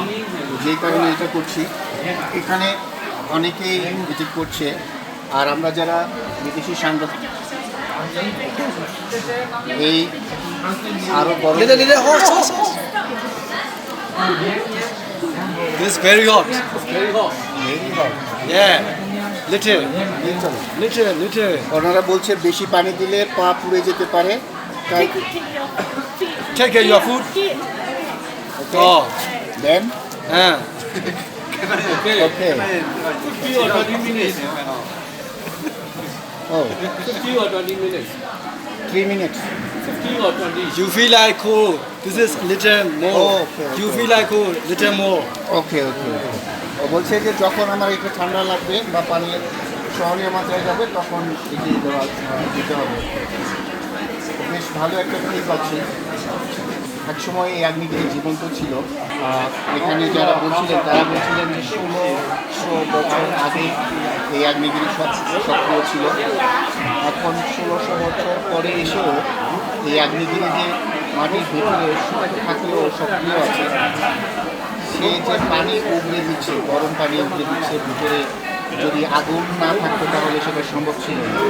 যেই কারণে এটা করছি। এখানে অনেকেই এটি করছে, আর আমরা যারা বিদেশি সাংবাদিক এই আরও বড় This is very hot. Yeah. Little. ওনারা বলছে বেশি পানি দিলে পা পুড়ে যেতে পারে, তাই Take your food. Oh. Then Okay. Okay 50 or 20 minutes. ও 50 or 20 minutes. 3 minutes 50 or 20. You feel like cool. This is little more. Oh, okay. You feel like cool. Little more. ওকে ও বলছে যে যখন আমার একটু ঠান্ডা লাগবে বা পানির সহনীয় মাত্রায় যাবে তখন এটি দিতে হবে। বেশ ভালো একটা ফিল পাচ্ছি। একসময় এই আগ্নেয়গিরি জীবন্ত ছিল। এখানে যারা বলছিলেন তারা বলছিলেন যে 1600 বছর আগে এই আগ্নেয়গিরি সক্রিয় ছিল। এখন 1600 বছর পরে এসেও এই আগ্নেয়গিরি যে মাটির ভেতরে থাকলেও সক্রিয় আছে, সে যে পানি উগড়ে দিচ্ছে, গরম পানি উগড়ে দিচ্ছে ভিতরে, যদি আগুন না থাকতো তাহলে সেটা সম্ভব ছিল না।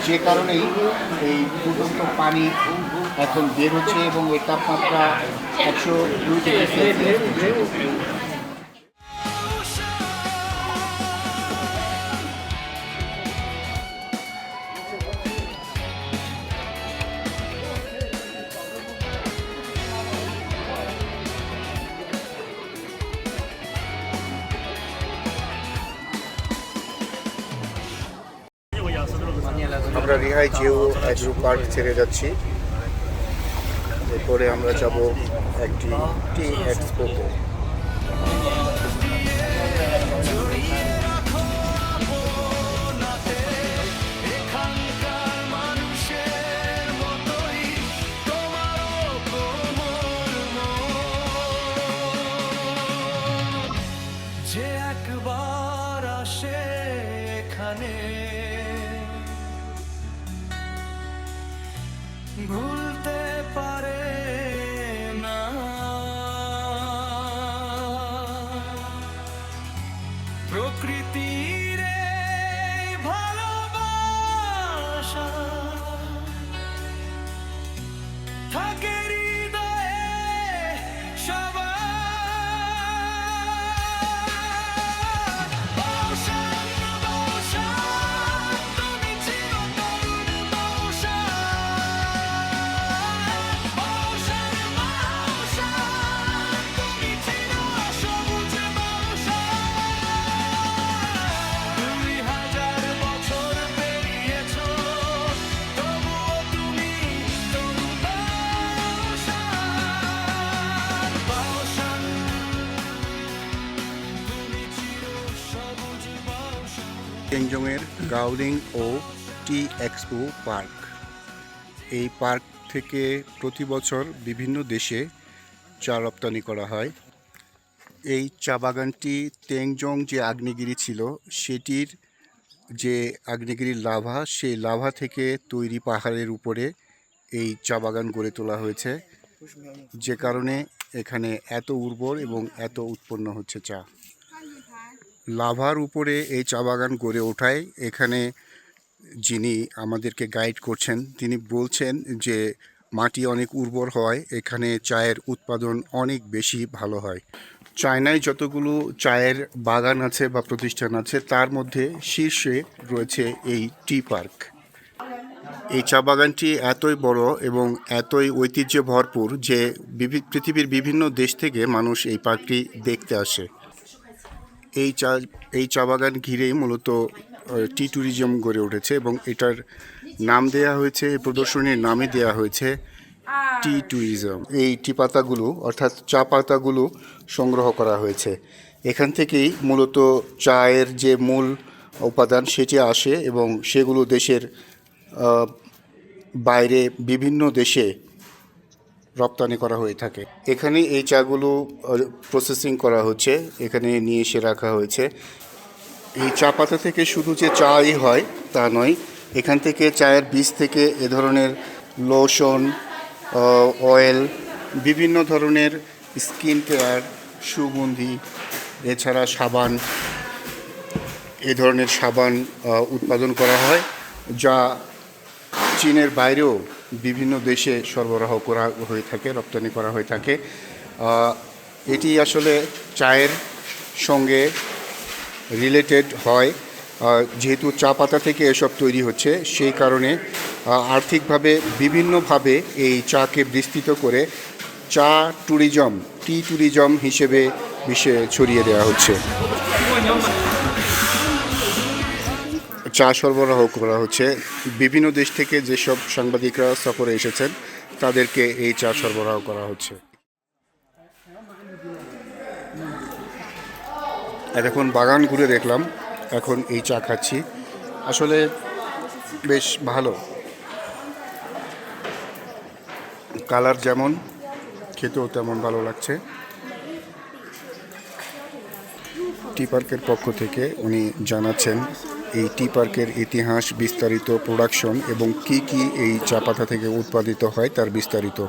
যে কারণেই এই ফুটন্ত পানি এখন বের হচ্ছে এবং এর তাপমাত্রা 102 ডিগ্রি সেলসিয়াস। আমরা রিহাই জিও অ্যাগ্রো পার্ক ছেড়ে যাচ্ছি। এরপরে আমরা যাব একটি টি এক্সপোতে। যে একবার আসে এখানে ভুলতে পারে না। টেংজংয়ের গাওলিং ও টি এক্সপো পার্ক। এই পার্ক থেকে প্রতি বছর বিভিন্ন দেশে চা রপ্তানি করা হয়। এই চা বাগানটি টেংজং যে আগ্নেয়গিরি ছিল সেটির যে আগ্নেয়গিরির লাভা, সেই লাভা থেকে তৈরি পাহাড়ের উপরে এই চা বাগান গড়ে তোলা হয়েছে, যে কারণে এখানে এত উর্বর এবং এত উৎপন্ন হচ্ছে চা। লাভার উপরে এই চা বাগান গড়ে ওঠায় এখানে যিনি আমাদেরকে গাইড করছেন তিনি বলছেন যে মাটি অনেক উর্বর হওয়ায় এখানে চায়ের উৎপাদন অনেক বেশি ভালো হয়। চায়নায় যতগুলো চায়ের বাগান আছে বা প্রতিষ্ঠান আছে তার মধ্যে শীর্ষে রয়েছে এই টি পার্ক। এই চা বাগানটি এতই বড় এবং এতই ঐতিহ্যে ভরপুর যে পৃথিবীর বিভিন্ন দেশ থেকে মানুষ এই পার্কটি দেখতে আসে। এই চা বাগান ঘিরেই মূলত টি ট্যুরিজম গড়ে উঠেছে এবং এটার নাম দেয়া হয়েছে, এই প্রদর্শনীর নামে দেয়া হয়েছে টি ট্যুরিজম। এই টি পাতাগুলো অর্থাৎ চা পাতাগুলো সংগ্রহ করা হয়েছে। এখান থেকেই মূলত চায়ের যে মূল উপাদান সেটি আসে এবং সেগুলো দেশের বাইরে বিভিন্ন দেশে রপ্তানি করা হয়ে থাকে। এখানে এই চাগুলো প্রসেসিং করা হচ্ছে, এখানে নিয়ে এসে রাখা হয়েছে। এই চা পাতা থেকে শুধু যে চাই হয় তা নয়, এখান থেকে চায়ের বীজ থেকে এ ধরনের লোশন, অয়েল, বিভিন্ন ধরনের স্কিন কেয়ার, সুগন্ধি, এছাড়া সাবান, এ ধরনের সাবান উৎপাদন করা হয়, যা চীনের বাইরেও বিভিন্ন দেশে সরবরাহ করা হয়ে থাকে, রপ্তানি করা হয়ে থাকে। এটি আসলে চায়ের সঙ্গে রিলেটেড হয়, যেহেতু চা পাতা থেকে এসব তৈরি হচ্ছে, সেই কারণে আর্থিকভাবে বিভিন্নভাবে এই চাকে বিস্তৃত করে চা ট্যুরিজম, টি ট্যুরিজম হিসেবে বিশ্বে ছড়িয়ে দেওয়া হচ্ছে। চা সরবরাহ করা হচ্ছে বিভিন্ন দেশ থেকে, যেসব সাংবাদিকরা সফরে এসেছেন তাদেরকে এই চা সরবরাহ করা হচ্ছে। এখন বাগান ঘুরে দেখলাম, এখন এই চা খাচ্ছি। আসলে বেশ ভালো, কালার যেমন, খেতেও তেমন ভালো লাগছে। টি পার্কের পক্ষ থেকে উনি জানাচ্ছেন এই টি পার্কের ইতিহাস, বিস্তারিত প্রোডাকশন এবং কি কি এই চা পাতা থেকে উৎপাদিত হয় তার বিস্তারিত।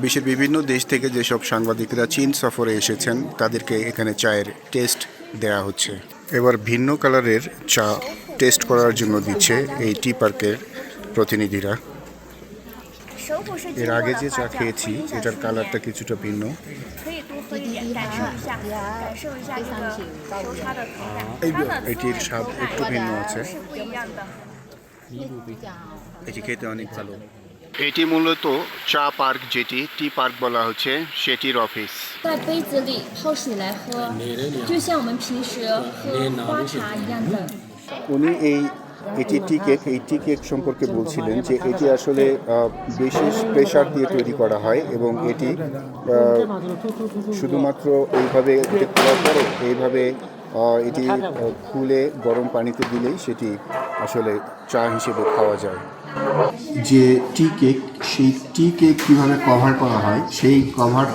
বিশ্বের বিভিন্ন দেশ থেকে যেসব সাংবাদিকরা চীন সফরে এসেছেন তাদেরকে এখানে চায়ের টেস্ট দেয়া হচ্ছে। এবার ভিন্ন কালারের চা টেস্ট করার জন্য দিচ্ছে এই টি পার্কের প্রতিনিধিরা। এর আগে যে চা খেয়েছি এটার কালারটা কিছুটা ভিন্ন। এটির স্বাদ একটু ভিন্ন আছে, এটি খেতে অনেক ভালো। এটি মূলত চা পার্ক, যেটি টি পার্ক বলা হচ্ছে, সেটির অফিস। উনি এটি টি কেক, এই টি কেক সম্পর্কে বলছিলেন যে এটি আসলে বিশেষ প্রেসার দিয়ে তৈরি করা হয় এবং এটি শুধুমাত্র এইভাবে করার পরে এইভাবে এটি খুলে গরম পানিতে দিলেই সেটি আসলে চা হিসেবে খাওয়া যায়। যে টি কেক, সেই টি কেক কীভাবে কভার করা হয় সেই কভার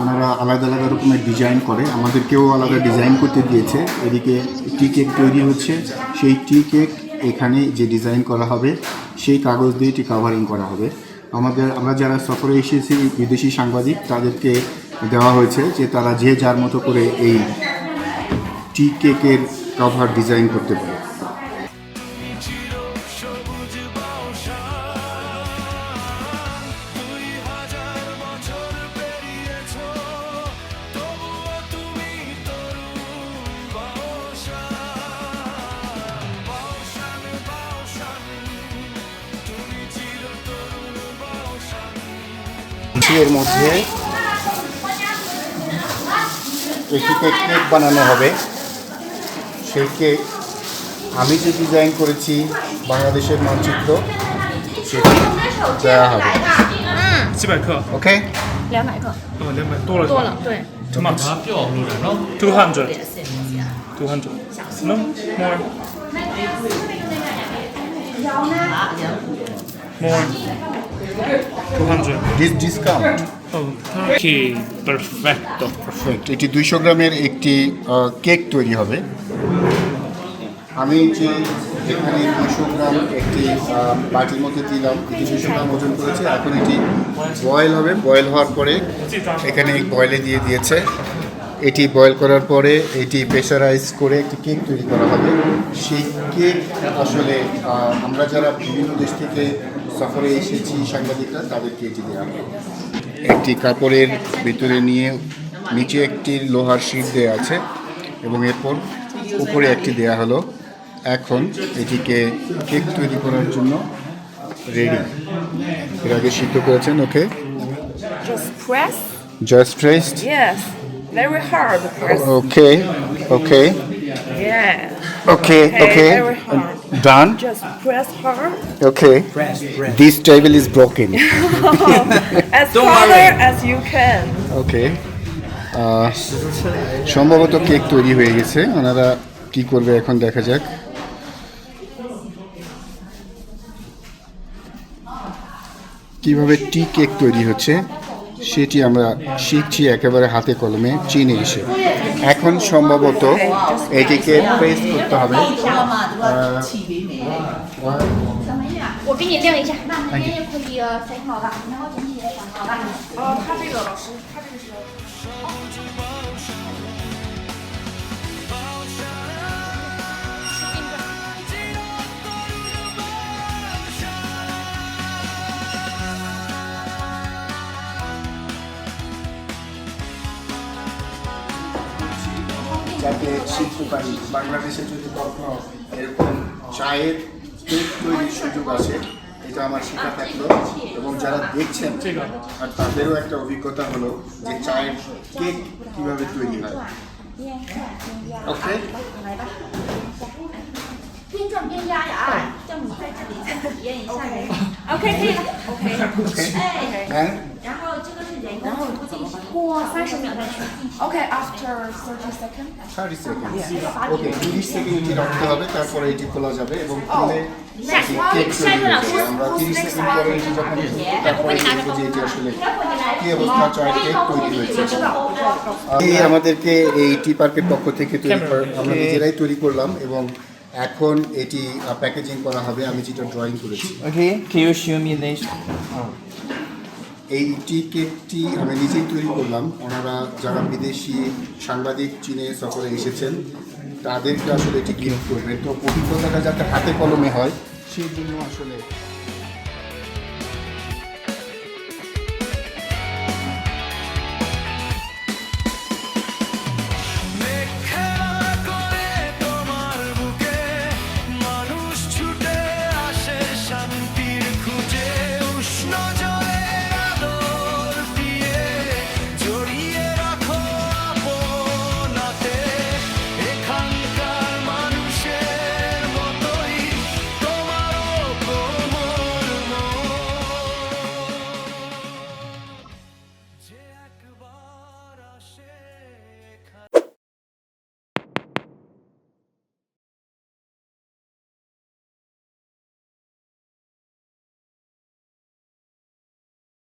ওনারা আলাদা আলাদা রকমের ডিজাইন করে, আমাদেরকেও আলাদা ডিজাইন করতে দিয়েছে। এদিকে টি কেক তৈরি হচ্ছে, সেই টি কেক এখানে যে ডিজাইন করা হবে সেই কাগজ দিয়ে এটি কাভারিং করা হবে। আমরা যারা সফরে এসেছি বিদেশি সাংবাদিক তাদেরকে দেওয়া হয়েছে যে তারা যে যার মতো করে এই টি কেকের কভার ডিজাইন করতে পারে। এর মধ্যে একটি কেক বানানো হবে। সেই কেক আমি যে ডিজাইন করেছি বাংলাদেশের মানচিত্র সেটি দেওয়া হবে। ওকে। 200克，多了多了，对。 too much 200 no more more 200 This discount. okay perfecto Perfect. এটি 200 গ্রামের একটি কেক তৈরি হবে। আমি যে এখানে 200 গ্রাম একটি বাটির মধ্যে দিলাম, এটি 200 গ্রাম ওজন করেছে। এখন এটি বয়েল হবে, বয়েল হওয়ার পরে এখানে বয়েলে দিয়ে দিয়েছে। এটি বয়েল করার পরে এটি প্রেসারাইজ করে একটি কেক তৈরি করা হবে। সেই কেক আসলে আমরা যারা বিভিন্ন দেশ থেকে সফরে এসেছি সাংবাদিকরা তাদেরকে এটি দেওয়া হবে। একটি কাপড়ের ভিতরে নিয়ে নিচে একটি লোহার শিট দেওয়া আছে এবং এরপর উপরে একটি দেওয়া হলো। এখন এটিকে কেক তৈরি করার জন্য রেডি। এর আগে সিদ্ধ করেছেন, okay? Just press. Just pressed, Yes. Very hard press. Okay okay Yeah. Okay okay very hard. Done, Just press hard. Okay. This table is broken. As harder as you can. Okay, সম্ভবত cake তৈরি হয়ে গেছে। ওনারা কি করবে এখন দেখা যাক। কিভাবে টি কেক তৈরি হচ্ছে সেটি আমরা শিখছি একেবারে হাতে কলমে চিনে এসে। এখন সম্ভবত এটিকে প্রেস করতে হবে। 我给你晾一下，那你们也可以塞好吧，然后整体也想好吧。哦，他这个老师，他这个是。 যাতে শিখতে পারি বাংলাদেশে যদি কখনো এরকম চায়ের কেক তৈরির সুযোগ আসে, এটা আমার শেখা থাকলো। এবং যারা দেখছেন আর তাদেরও একটা অভিজ্ঞতা হলো যে চায়ের কেক কীভাবে তৈরি হয়। ওকে, 边转边压呀，叫你在这里先体验一下呗。OK，可以了。OK。哎，然后这个是人工涂进去，过30秒再去。Okay, after 30 seconds. 30 সেকেন্ড। ওকে, 30 সেকেন্ড এটি রাখতে হবে, তারপরে এটি খোলা যাবে এবং খুলে এটি কেক তৈরি হবে। আমরা 30 সেকেন্ড পরে এটি যখন খুলব তারপরে দেখব যে এটি আসলে কী অবস্থা চায়ের কেক তৈরি হয়েছে। এই আমাদেরকে এই টি পার্কের পক্ষ থেকে তৈরি আমরা নিজেরাই তৈরি করলাম এবং এখন এটি প্যাকেজিং করা হবে। আমি যেটা ড্রয়িং করেছি। Okay, can you show me this? এই টি কেকটি আমি নিজেই তৈরি করলাম। ওনারা যারা বিদেশি সাংবাদিক চীনে সফরে এসেছেন তাদেরকে আসলে এটি গিফট করবে। তো অভিজ্ঞতাটা যাতে হাতে কলমে হয় সেই জন্য আসলে